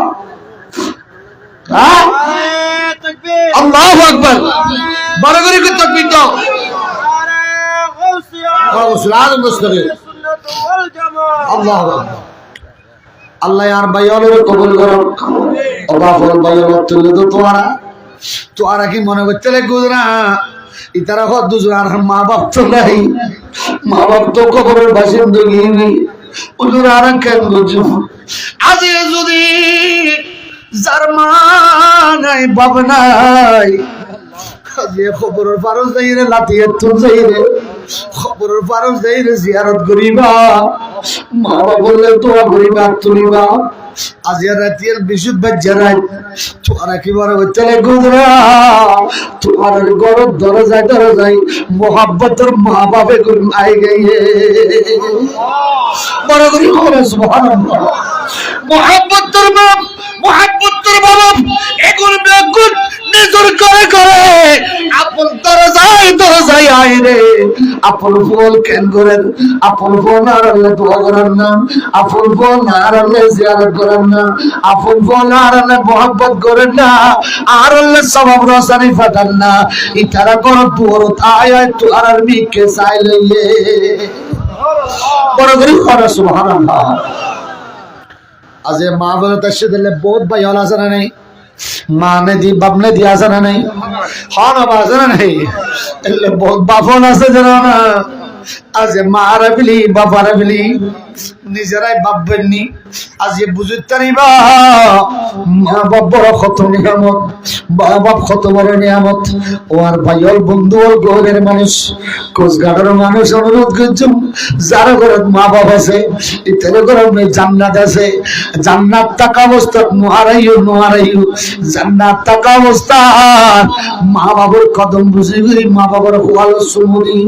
[SPEAKER 1] তাকবীর আল্লাহু আকবার বড় করে কি তাকবীর দাও আরে মুসলিম সুন্নাত ওয়াল জামাত আল্লাহু আকবার আল্লাহ আর ভাইয়ালের কবুল করো অবাফল ভাইয়াল তুলে তো তোরা কি মনে করতে লাগবে না ইতারা কত দুজন আর মা বাপ তো নাই মা বাপ তো কবরের বাসিন্দা গিয়ে ওদের আর কেন বুঝো আজ যদি যার মা নাই বাপ নাই যে খবরের পারস যাইরে লাতিয়ে তুল যাইরে খবরের পারস যাইরে জিয়ারত করিবা মা বাবা বললে তোরা করিবা তুলিবা আজিয়া রাতের বিশুদ্ধ বাজারাই তোরা কি বড় চলে গুজরা তোমার গরব দরজায় মোহাব্বতের মা বাপে গুম আই গইয়ে বড় করি হবে সুবহানাল্লাহ মোহাব্বতের বাবা এগুন বেগুন নিজর করে আপন দরজায় আয় রে আপন ফল কেন করেন আপন ফল আর আল্লাহ দোয়া করেন না আপন ফল আর আল্লাহ জিয়ারত করেন না আপন ফল আর আল্লাহ মোহাব্বত করেন না আর আল্লাহ সওয়াব রসানি ফাটান না ইতারা কোন তোর আয় তো আর মিকে চাই লইয়ে বড় করে করা সুবহানাল্লাহ আজ মা বলে তার সাথে বহুত ভাই হল আছে না নেই মা ने दी बाप ने दिया आसना नहीं हाँ ना आसना नहीं बहुत बापों से जना ना आज माँ रबली बापा रबली নিজেরাই বাপ বেননি আজ এ বুঝতে নিবা মা বাপ বড় কত নিয়ামত বাবা বাপ কত বড় নিয়ামত ও আর ভাইল বন্ধু ওর ঘরের মানুষ কোচগাড়ের মানুষ অনুরোধ করছুম যার ঘরে মা বাপ আছে ইতারে ঘরে জান্নাত আছে জান্নাত টাকা অবস্থা নোয়ারাইও জান্নাত টাকা অবস্থা মা বাবার কদম বুঝি করি মা বাবার খোয়ালো সুমুদি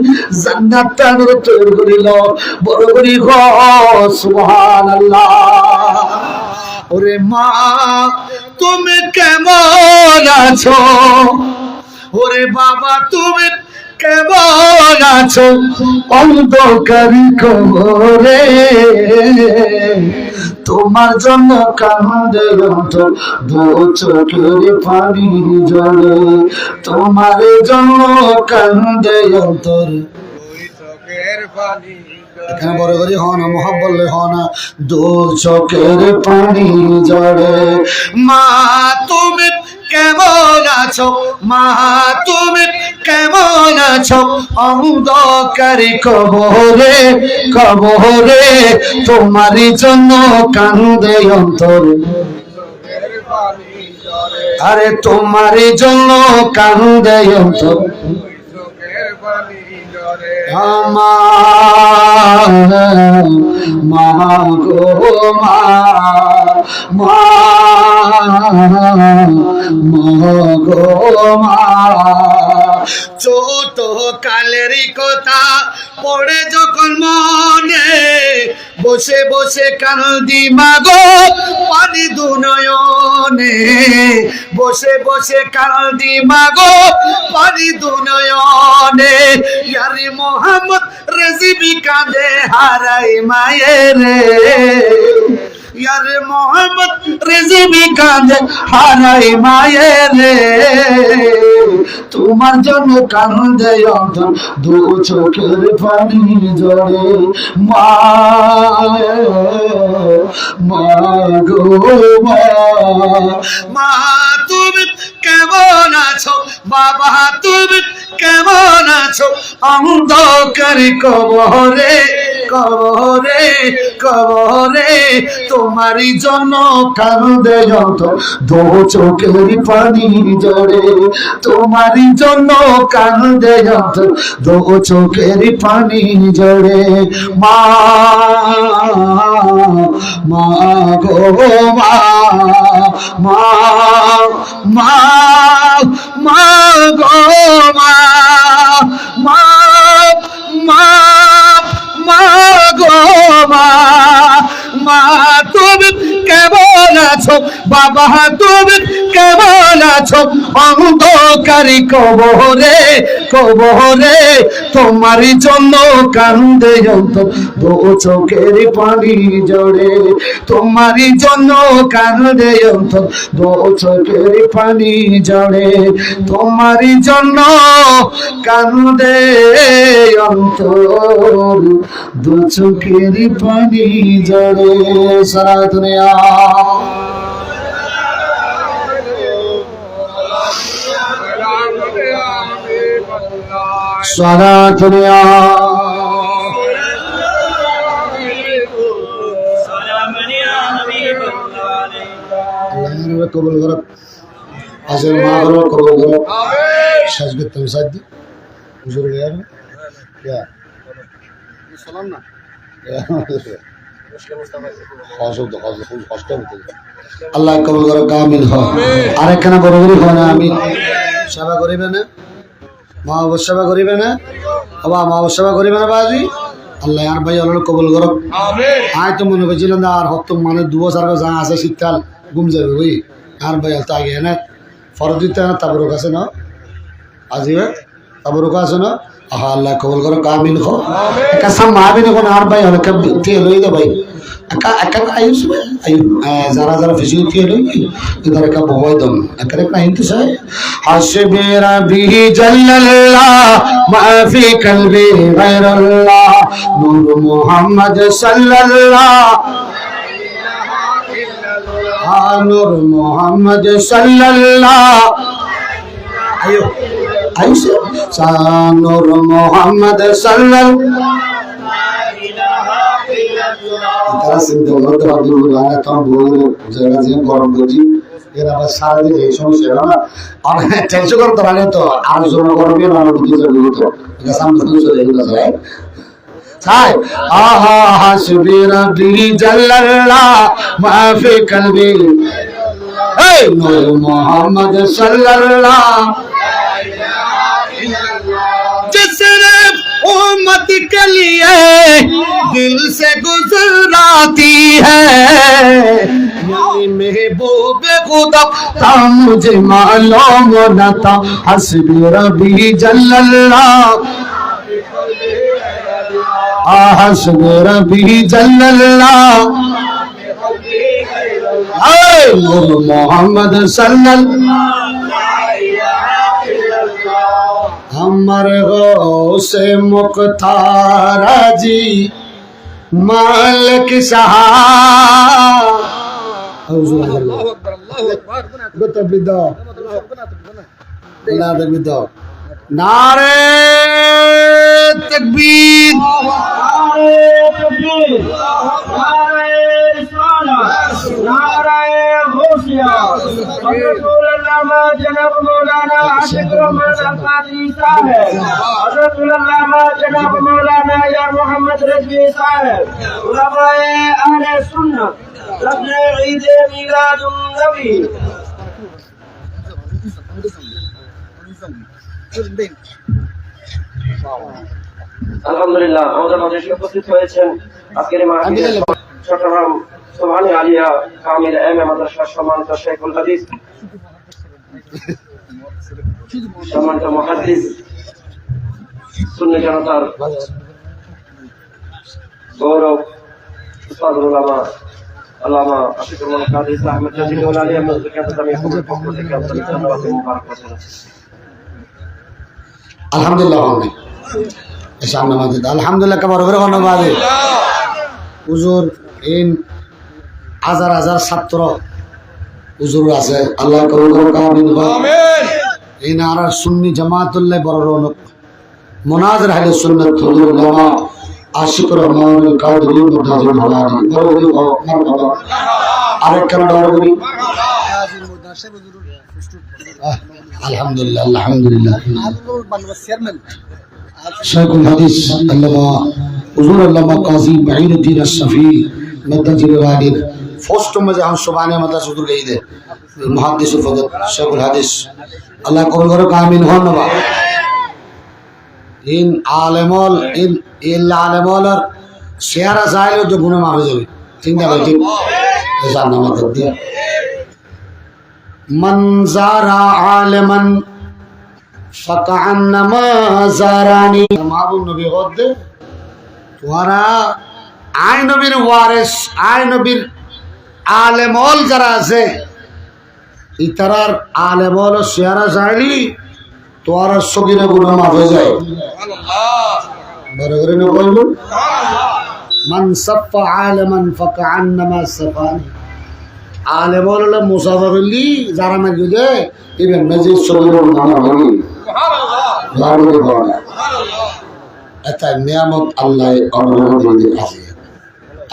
[SPEAKER 1] জান্নাতটা অনুরোধ তৈরি করিল বড় করি সুবহানাল্লাহ ওরে মা তুমি কেমন আছো ওরে বাবা তুমি কেমন আছো অন্ধকারী কবরে তোমার জন্য কাঁদে অন্তর দু চোখের পানি জলে তোমার জন্য কাঁদে অন্তর দুই চোখের পানি এখানে বড় করি হনা মোহাব বললে হনা দু চোখের পানি জড়ে মা তুমি কেমন আছো মা তুমি কেমন আছো অন্ধকারী কবরে তোমারই জন্য কান্দে অন্তর আরে তোমারই জন্য কান্দে অন্তর মা গো মা গো মা ছোট কালেরই কথা পড়ে যখন মনে বসে বসে কান্দি মাগো পানি দু নয়নে বসে বসে কান্দি মাগো পানি দু নয়নে ইয়ারে মোহাম্মদ রেজিবি কাঁদে হারাই মায়ের ইয়ারে মোহাম্মদ রেজিবি কাঁদে হারাই মায়ের তোমার জন্য কান্দে অন্তর দু চোখের পানি ঝরে মা মা গো মা মা তুমি কেমন আছো বাবা তুমি কেমন আছো অন্ধকারে কবরে কবরে কবরে তোমারই জন্য কান্দে অন্তর দু চোখের পানি ঝরে তোমারই জন্য কান্দে অন্তর দু চোখের পানি ঝরে মা মা গো মা মা মা মা গো মা মা মা মা গো মা মা তুমি কেমন আছো বাবা তুমি কেমন আছো অন্ধকারে কবরে কবরে তোমার জন্য কান্দে অন্তর দু চোখের পানি ঝরে তোমার জন্য কান্দে অন্তর দু চোখের পানি ঝরে তোমার জন্য কান্দে অন্তর দু চোখের পানি ঝরে সারা দুনিয়া সারা দুনিয়া আল্লাহ কবুল করুন আজের মা করো কবুল করো শেষ করতে হবে সাধ্য হুজুর গিয়া क्या সালাম না আল্লাহ কবুল করো কামিল হয় আরেকখানা বড় বড় হয় না আমি সেবা করিবে না মা বাবার সেবা করিবে না বাবা মা বাবার সেবা করিবে না বাজি আল্লাহ আর ভাই আল্লাহ কবুল করো আয় তো মনে করছিলাম আর হত মানে 2 বছর যা আছে শীতকাল ঘুম যাবে ওই আর ভাই তো আগে না ফরজ দিতে না তাবরুক আছে না আজিবে তাবরুক আছে না আহা আল্লাহ কবুল করো কামিল হো কসম মাবিন কোন আর ভাই হলে কব তে লই দে ভাই একা একা আয়ুস আয়ু যারা যারা ফিজিওথি লই ইদার কা বয় দম একরে না হিন্দ সাই হাসবি রবি জাল্লাল্লাহ মা ফি কলবি গায়রুল্লাহ নূর মুহাম্মদ সাল্লাল্লাহ নূর মুহাম্মদ সাল্লাল্লাহ আয়ো আইসে নূর মুহাম্মদ সাল্লাল্লাহ তারা সিদ্ধ করতে পারবে না তো বড় জায়গা যে গরম করছি এর আবার সারাদিন এই সমস্যা না আর টেনশন করতে পারে তো আর জন্য করবে না বুঝতে যাবে তো এটা সামনে চলে যায় সাই আহা হাসবি রব্বি জাল্লাল্লাহ মা ফি কলবি এই নূর মুহাম্মদ সাল্লাল্লাহ सिर्फ उम्मत के लिए दिल से गुजराती है महबूब खुदा था मुझे मालूम न था हस्बी रबी जल्लल्लाह हस्बी रबी जल्लल्लाह नूर मोहम्मद सल्लल्लाह हमर गौसे मुख्तारा जी मालिक नारे तकबीर जनाब मौलाना आशिक रहमान अल-कादरी साहब हज़रत उलमा जनाब मौलाना या मोहम्मद रज़वी साहब उलमाए अहले सुन्नत लफ्ज़ ईद मिलादुन नबी আলহামদুলিল্লাহ আমাদের মাঝে উপস্থিত হয়েছেন আজকের মাহফিলে চট্টগ্রাম সুবহানী আলিয়া কামিল এম এ মাদ্রাসার সম্মানিত শেখুল হাদিস সম্মানিত মুহাদ্দিস সুন্নি জনতার গৌরব উস্তাদুল উলামা আল্লামা আশিকুর রহমান কাদরী আহমেদ জাজিল আলিয়া মুফতি কাতামি পক্ষ থেকে আপনাদের ধন্যবাদ ও মুবারক জানাচ্ছি আলহামদুলিল্লাহ অনেক সামনে মাঝে আলহামদুলিল্লাহ কেমন করে ধন্যবাদ হুজুর ইন হাজার হাজার ছাত্র হুজুর আছে আল্লাহ কবুল করুক আমিন ইন আর সুন্নি জামাতুল্লাহ বড় রৌনক মুনাজির আহলে সুন্নাত ওয়াল জামা আশিক রহমানুল কাদরি মুদাজির হালালি বড় বড় মারহাবা আরেক কানা বড় আলহামদুলিল্লাহ আলহামদুলিল্লাহ শাইখুল হাদিস আল্লামা হুজুর আল্লামা কাজী মাঈনুদ্দিন আশ-শাফি মুদাজির ওয়ালিদ ফোস্ট মজে हम सुभाने मतलब हुजूर गई दे मुहद्दिस फजल शाइखुल हादिस अल्लाह कबूल करो आमीन धन्यवाद इन आलेमल इन आलेमल और शेरा जाइलो जो गुनाह माफ हो जाए चिंता करो ठीक ऐसा नाम कर दिया मन ज़ारा आलिमन फकअन्नमा ज़ारानी माबूद नबी खुद तुम्हारा आय नबीर वारिस आय नबीर आलेमल যারা আছে ইতারার আলেমল শেয়ারা চাইলি তোর সগীরা গুনাহ মাফ হয়ে যায় সুবহানাল্লাহ বড় করে না বলবো মান সাফা আলেমান ফাকান্নামা সাফানি আলেমল হলো মুসাফা করলি যারা মাগি দে ইবেন নজির সগীরা গুনাহ মাফ হলি সুবহানাল্লাহ সুবহানাল্লাহ এটা নিয়ামত আল্লাহ অনুমোদন দিয়েছে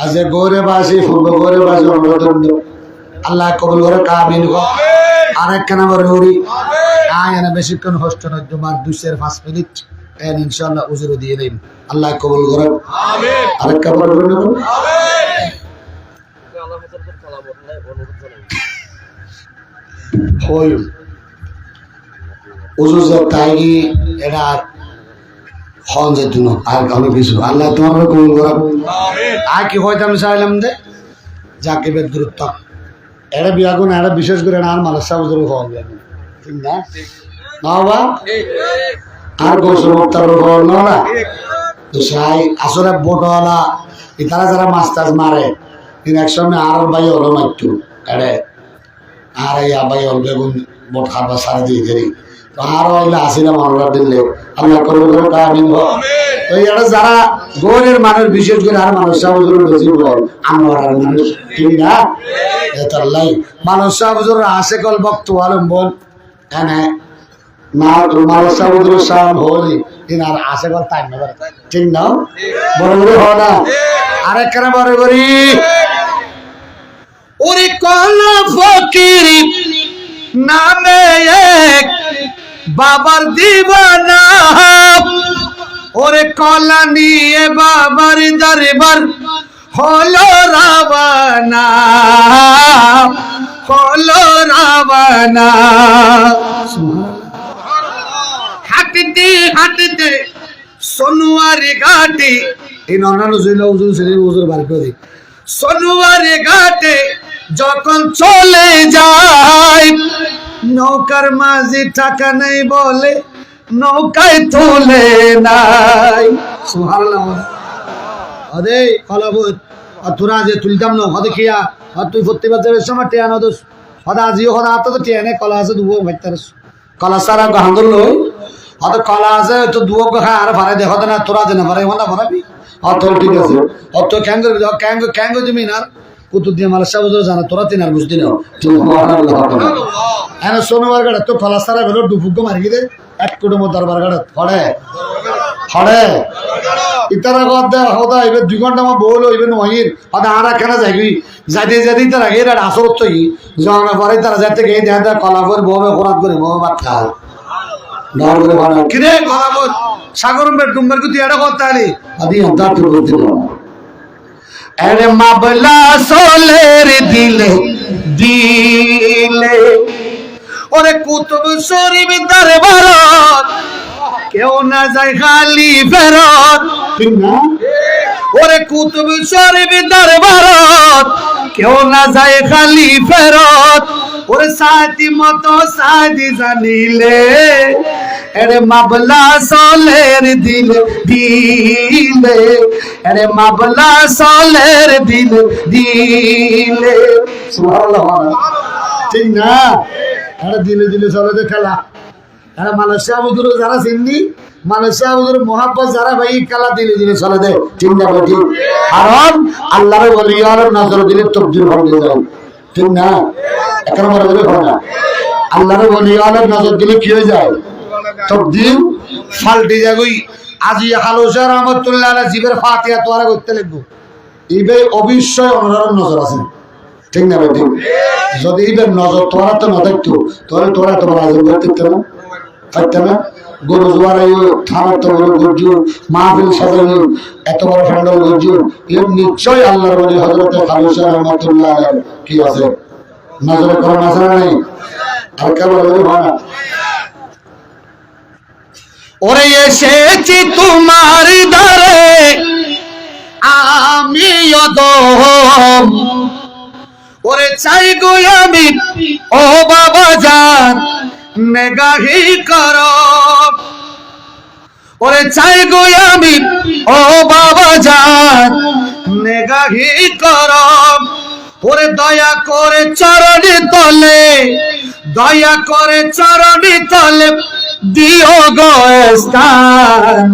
[SPEAKER 1] আজ গোরে বাসি ফুল গোরে বাসি অনুমোদন আল্লাহ কবুল করে আমিন আরেক কানা বড় হরি আয় না বেশিক্ষণ হোস্ট না তোমার 2-5 মিনিট এন ইনশাআল্লাহ উজুর দিয়ে দিন আল্লাহ কবুল করে আমিন আরেক কানা বড় হরি আমিন আল্লাহ হাজার কলা বদলাই অনুরোধ জানাই হই উজুর যে তাইগি এটা খন যে তুমি আর আমি কিছু আল্লাহ তোমার কবুল করে আমিন আর কি হইতাম চাইলাম দে যাকে বেদ গুরুত্ব এরা বিয়াগুন এরা বিশেষ করে আর মালসা উজুর হওয়া বিয়াগুন ঠিক না না বাবা আর গোসল মুক্তার হওয়া না তো সাই আসলে বোটওয়ালা তারা যারা মাছ টাছ মারে কিন্তু একসময় আর ভাই হলো মারতো এড়ে আর এই আবাই হল বেগুন বোট খাবার সারা দিয়ে দেরি তো আর হইলে আসি না মানুষরা দিলে আল্লাহ করবো করে আমিন তো এটা যারা গৌরের মানুষ বিশেষ করে আর মানুষ সাহুজুর বেশি বল আমার আর মানুষ ঠিক না এতাল্লাই মানুষ সাহুজুর আসে কল বক্ত আলম বল হ্যাঁ না মানুষ সাহুজুর সাহেব হলি কিন্তু আর আসে কল তাই না ঠিক না বড় বড় হয় না আরেক কেন বড় করি ওরে কলা ফকির নামে এক বাবার দিবানা ওরে কলা নিয়ে বাবার দরবার হলো রাবানা হাঁটতে হাঁটতে সোনুয়ারি ঘাটে এই ননানো জইলা উজুর ছেলে উজুর বার করে সোনুয়ারি ঘাটে যখন চলে যায় নৌকার মাঝি টাকা নেই বলে নৌকায় তোলে নাই সুবহানাল্লাহ আরে কলাবত তোরা যে তুলতাম না হদে কিয়া আর তুই প্রতিবার যাবে সময় টিয়ানো দোস হদা আজিও হদা আতো তো টিয়ানে কলা আছে দুবো ভাইতার কলা সারা গাহান্দর লই হদা কলা আছে তো দুবো খা আর ভাড়া দেখো না তোরা যে না ভাড়া হন্দা ভাড়াবি অত ঠিক আছে অত ক্যাঙ্গ তুমি না কুতুব দিয়ে মালসা বুঝো জানা তোরা তিন আর বুঝতি না এনে সোনবার গাড়া তো কলা সারা বেলো ডুবুক মারি দে এক কুটুম দরবার গাড়া হড়ে হড়ে ইতারা গদ হদা এবে 2 ঘন্টা মা বলো এবে নহির হদা আরা কেন যাইবি যাইতে তারা এর আসর তো কি জানা পরে তারা যাইতে গিয়ে দেখা কলা করে ববে কোরআন করে ববে ভাত খায় দাঁড় করে ভাড়া কিরে কলাবত সাগরম বে ডুম্বার কুতি এড়া করতে আলি আদি অন্তর তো বলতে এরে মাবলা সোলের দিলে দিলে ওরে কুতুব শরীফ দরবারত কেউ না যায় খালি ফেরত ঠিক না ওরে কুতুব শরীফ দরবারত কেউ না যায় খালি ফেরত ওরে সাথী মতো সাদি জানিলে এরে মাবলা সোলের দিলে দিলে এরে মাবলা সোলের দিলে দিলে সুবহানাল্লাহ ঠিক না আরে দিলে দিলে চলে খেলা এরা মালয়েশিয়া হুজুর যারা চিনি মালয়েশিয়া হুজুর মোহাব্বত যারা ভাই কালা দিলে দিলে চলে দেয় ঠিক না ঠিক কারণ আল্লাহর ওলি আল্লাহর নজর দিলে তকদির পাল্টে যায় ঠিক না একটা বড় বলে হয় না আল্লাহর ওলি আল্লাহর নজর দিলে কি হয়ে যায় তকদির পাল্টে যায় কই আজি হালুসা রহমাতুল্লাহ আলাইহি জিবের ফাতিহা তোরা করতে লাগবো ইবে অবশ্যই অনরর নজর আছে ঠিক না ঠিক যদি ইবের নজর তোরা তো না দেখতো তাহলে তোরা তোমার আজম করতে না পারতে না গরু জোয়ারাই থানার তো বড় গর্জু মাহফিল সাজানো এত বড় প্যান্ডেল গর্জু এর নিশ্চয় আল্লাহর ওলি হযরত খালিশা রহমাতুল্লাহ আলাইহি কি আছে নজরে কোরআন আছে না নাই আর কেবল বলে ভাড়া ওরে এসেছি তোমার দ্বারে আমি অদম ওরে চাই গো আমি ও বাবা জান নেগাহি করো ওরে চাই গো আমি ও বাবা জান নেগাহি করো ওরে দয়া করে চরণে তলে দয়া করে চরণে তলে দিও গো স্থান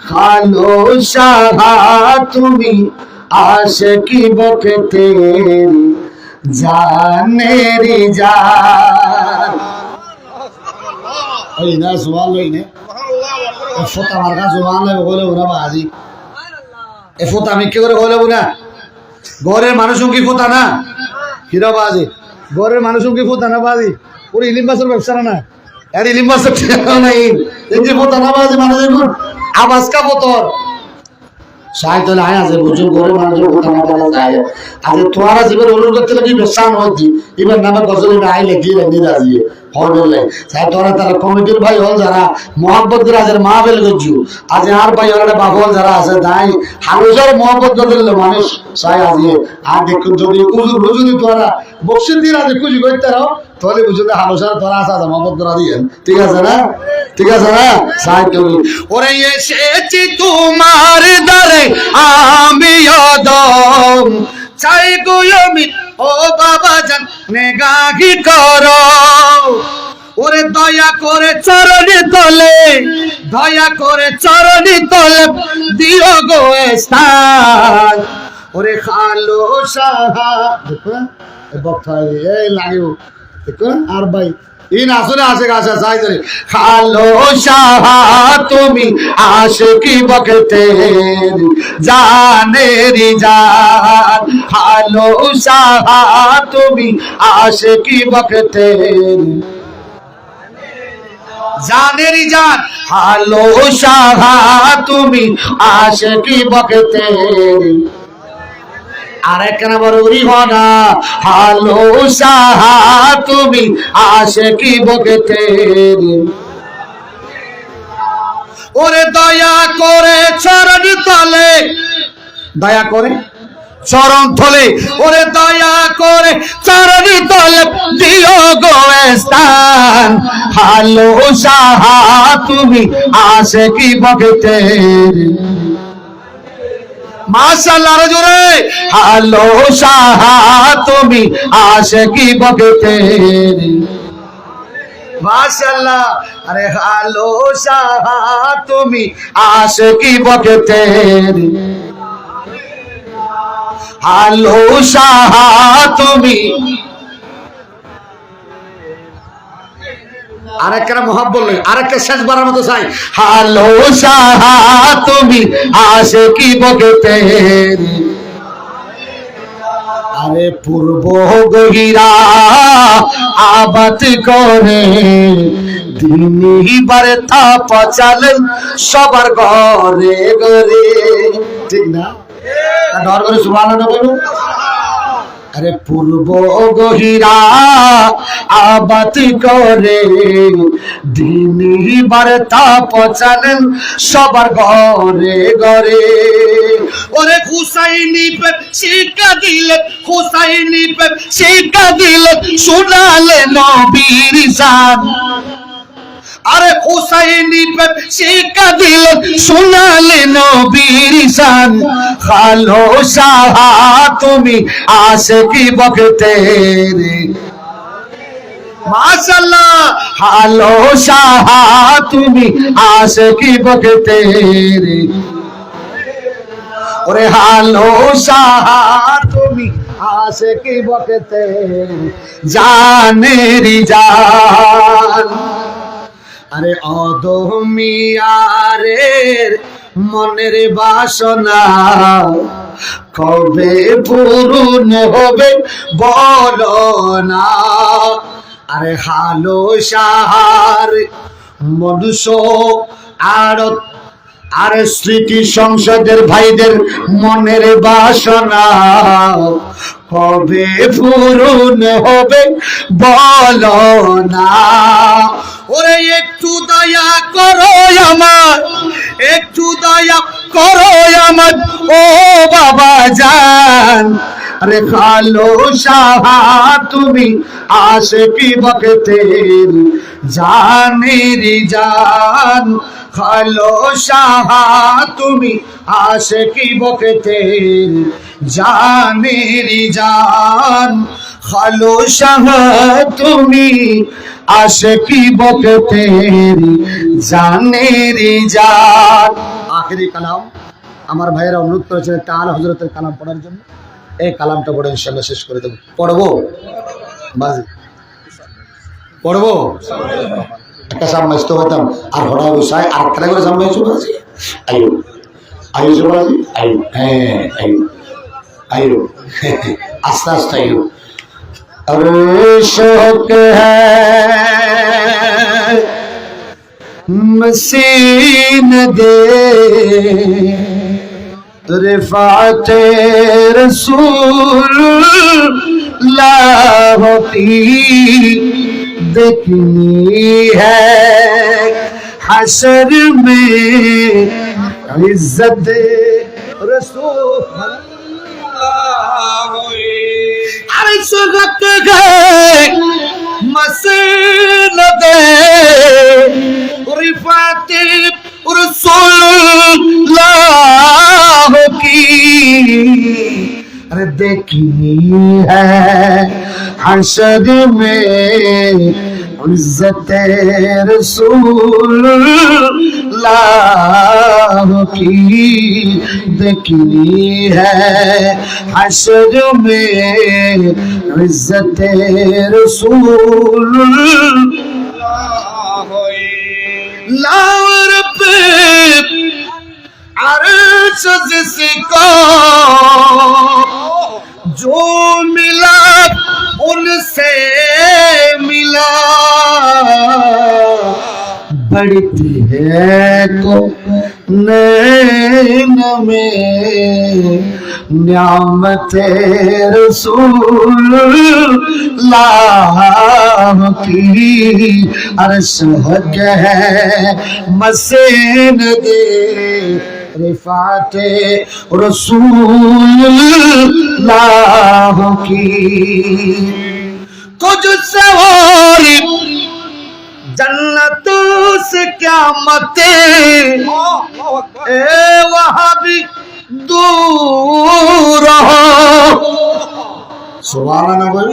[SPEAKER 1] খালো সাহা তুমি আশিকি বকতে জানেরি জান এই না সুবহান লই নে ফোটা মার্কা সুবহান লই বলে ওরা বাজি এ ফোটা আমি কি করে বলে না ঘরের মানুষ কি ফোটা না হিরা বাজি ঘরের মানুষ কি ফোটা না বাজি পুরো ইলিম মাছের ব্যবসা না আর ইলিম মাছের ঠিকানা নাই এই যে ফোটা না বাজি মানে দেখুন আওয়াজ কা বোতল সাহিত্য নাই আছে বুঝুন ঘরের মানুষের ফোটা না বলা যায় আজ তোরা জীবন অনুরোধ করতে লাগি বেসান হতি এবার নামে গজল আইলে কি রেডি রাজি হরলে সাই তোরা তারা কমিটির ভাই হল যারা মোহাম্মদ রাজের মাহফিল গজু আজ আর ভাই হলে বাবুল যারা আছে তাই হালুজার মোহাম্মদ গজল মানুষ সাই আজি আর দেখুন যদি উজুর যদি তোরা বকশিস দিয়ে রাজি কুজি করতে রাও তাহলে বুঝুন হালুজার তোরা আছে মোহাম্মদ রাজি ঠিক আছে না ঠিক আছে না সাই তুমি ওরে এসেছি তোমার দ্বারে আমি অদম চাই গো আমি ও বাবা জান নেগাহি করো ওরে দয়া করে চরণে তলে দয়া করে চরণে তলে দিও গো স্থান ওরে খালো সাহা দেখো বক্তাই এই লাগিও দেখো আর ভাই ইন আসলে আসে গাছা চাই ধরে খালো সাহা তুমি আশিকি বকতে জানেরি জান খালো সাহা তুমি আশিকি বকতে জানেরি জান খালো সাহা তুমি আশিকি বকতে আরেক নাম্বার উরিহনা হালো সাহা তুমি আশিকি বকতে ওরে দয়া করে চরণ তলে দয়া করে চরণ তলে ওরে দয়া করে চরণ তলে দিও গো স্থান হালো সাহা তুমি আশিকি বকতে মাশাআল্লাহ জোরে হালো সাহা তুমি আশিকি বকতে মাশাআল্লাহ আরে হালো সাহা তুমি আশিকি বকতে হালো সাহা তুমি আরেকটা মোহাব্বত লই আরেকটা শেষবারের মতো চাই হালো সাহা তুমি আশিকি বকতে আরে পূর্ব গহিরা আবাদ করে দিনী বার্তা পচালেন সবার ঘরে ঘরে ঠিক না ডর করে সুবহানাল্লাহ বলুন আরে পূর্ব গহিরা আবাদ করে দিনী বার্তা পচালেন সবার ঘরে ঘরে ওরে হুসাইনি পে শিক্ষা দিলেন হুসাইনি পে শিক্ষা দিলেন শোনালেন নবীর শান আরে হুসাইনি পে শিক্ষা দিলেন শোনালেন নবীর শান খালো সাহা তুমি আশিকি বকতে মাশাআল্লাহ হালো সাহা তুমি আশিকি বখতেরি ওরে হালো সাহা তুমি আশিকি বখতেরি জানেরি জান আরে অদমিয়ারের মনের বাসনা কবে পূরণ হবে বলো না আরে হালো সাহার মনুষ্য আড়ত আর স্মৃতি সংসদের ভাইদের মনের বাসনা কবে পূরণ হবে বলো না ওরে একটু দয়া করো আমার একটু দয়া করো আমার ও বাবা জান আরে খালো সাহা তুমি আশিকি বখতের জানেরি জান খালো সাহা তুমি আশিকি বখতের জানেরি জান খালো সাহা তুমি আশিকি বখতের জানেরি জান আখেরি কালাম আমার ভাইয়েরা অনুরোধ করেছেন একটা আলা হযরতের কালাম পড়ার জন্য এই কালামটা পড়ে ইনশাআল্লাহ শেষ করে দেব পড়বো বাজি পড়বো একটা সামনে তো হতাম আর হড়া বসায় আর একটা করে সামনে চলে আসি আইও আইও চলে আসি আইও হ্যাঁ আইও আইও আস্তে আস্তে আইও अरे शौक है मसीन दे रिफात रसूल लाह की देखनी है हशर में इज्जत रसूल अरे सुरत गए मसीन दे रिफात रसूलुल्लाह की अरे देखनी है हशर में इज्जत रसूलुल्लाह की देखनी है हशर में इज्जत रसूलुल्लाह लावर पे अर्श जिसको जो मिला उनसे मिला बढ़ती है तो नैन में न्यामत रसूलुल्लाह की अर्श है मसीन दे रिफात रसूलुल्लाह की तुझसे और जन्नत से क्या मते ए वहाँ भी दूर हो सुभान अल्लाह बोल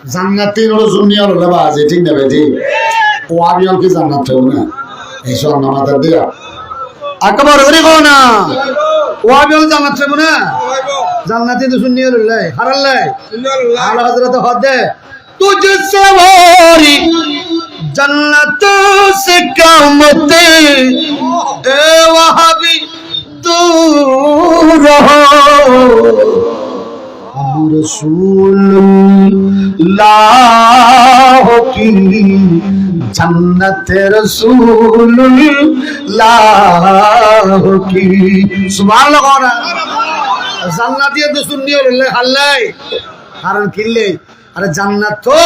[SPEAKER 1] জান্নাতি হলো জুনিয়র হলো বাজে ঠিক না বেটি ও আবিয়াল কি জান্নাত হবে না এই সব নামাজের দিয়া আকবার হরি কো না ও আবিয়াল জান্নাত হবে না জান্নাতি তো জুনিয়র হলো হারাল্লাই আলা হযরত হদে तुझसे वारी जन्नत से क्या मते ए वहाँ भी दूर हो रसूलुल्लाह की जन्नत रसूलुल्लाह की सुभान अल्लाह জান্নাতিয়া তো সুন্নি হলো আল্লাহ কারণ কিনলে আরে জান্নাত তো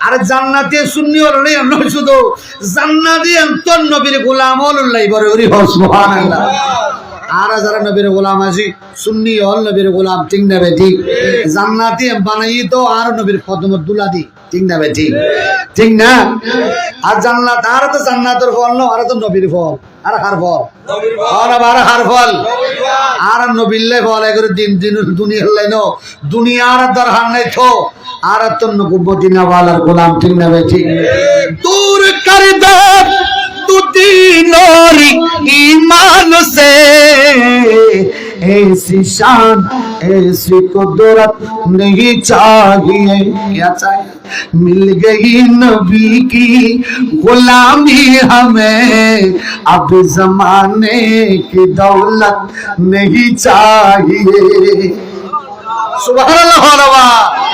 [SPEAKER 1] আরে জান্নাতে সুন্নি হলো না অন্য শুধু জান্নাতি অন্তর নবীর গোলাম হল্লাই বড় হরি সুবহানাল্লাহ আর যারা নবীর গোলাম আছি সুন্নি হল নবীর গোলাম ঠিক না বেটি জান্নাতি বানাই তো আর নবীর কদমত দুলা দি ঠিক না বেটি ঠিক না আর জান্নাত আর তো জান্নাতের ফল ন আর তো নবীর ফল আর হার ফল আর হার ফল আর নবীল্লে ফল এগুলো দিন দিন দুনিয়ার লাইন দুনিয়ার দরকার নাই তো আর তো মদিনা ওয়ালার গোলাম ঠিক না ঠিক দূর করে দে तू दीनोर ईमान से ऐसी शान ऐसी कुदरत नहीं चाहिए क्या चाहिए मिल गई नबी की गुलामी हमें अब जमाने की दौलत नहीं चाहिए सुभान अल्लाह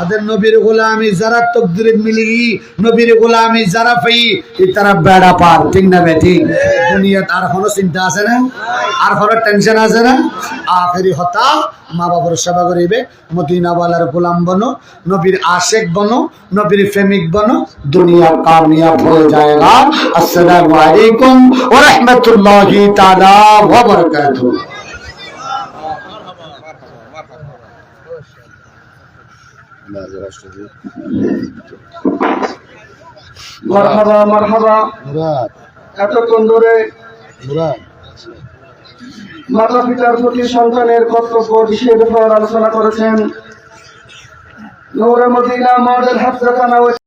[SPEAKER 1] আদের নবীর গোলামি যারা তকদিরে মিলি নবীর গোলামি যারা পাই তারা বেড়া পার ঠিক না বেটি দুনিয়াত আর কোনো চিন্তা আছে না আর কোনো টেনশন আছে না আখেরি হতা মা বাবার সেবা করিবে মদিনা ওয়ালার গোলাম বনো নবীর আশিক বনো নবীর প্রেমিক বনো দুনিয়া কামিয়াব হয়ে যায়গা আসসালামু আলাইকুম ওয়া রাহমাতুল্লাহি তাআলা ওয়া বারাকাতুহু
[SPEAKER 2] মারহাবা মারহাবা এতক্ষণ ধরে মাতা পিতার প্রতি সন্তানের কর্তব্য বিষয়ের উপর আলোচনা করেছেন নূরে মদিনা মডেল হাফেজখানা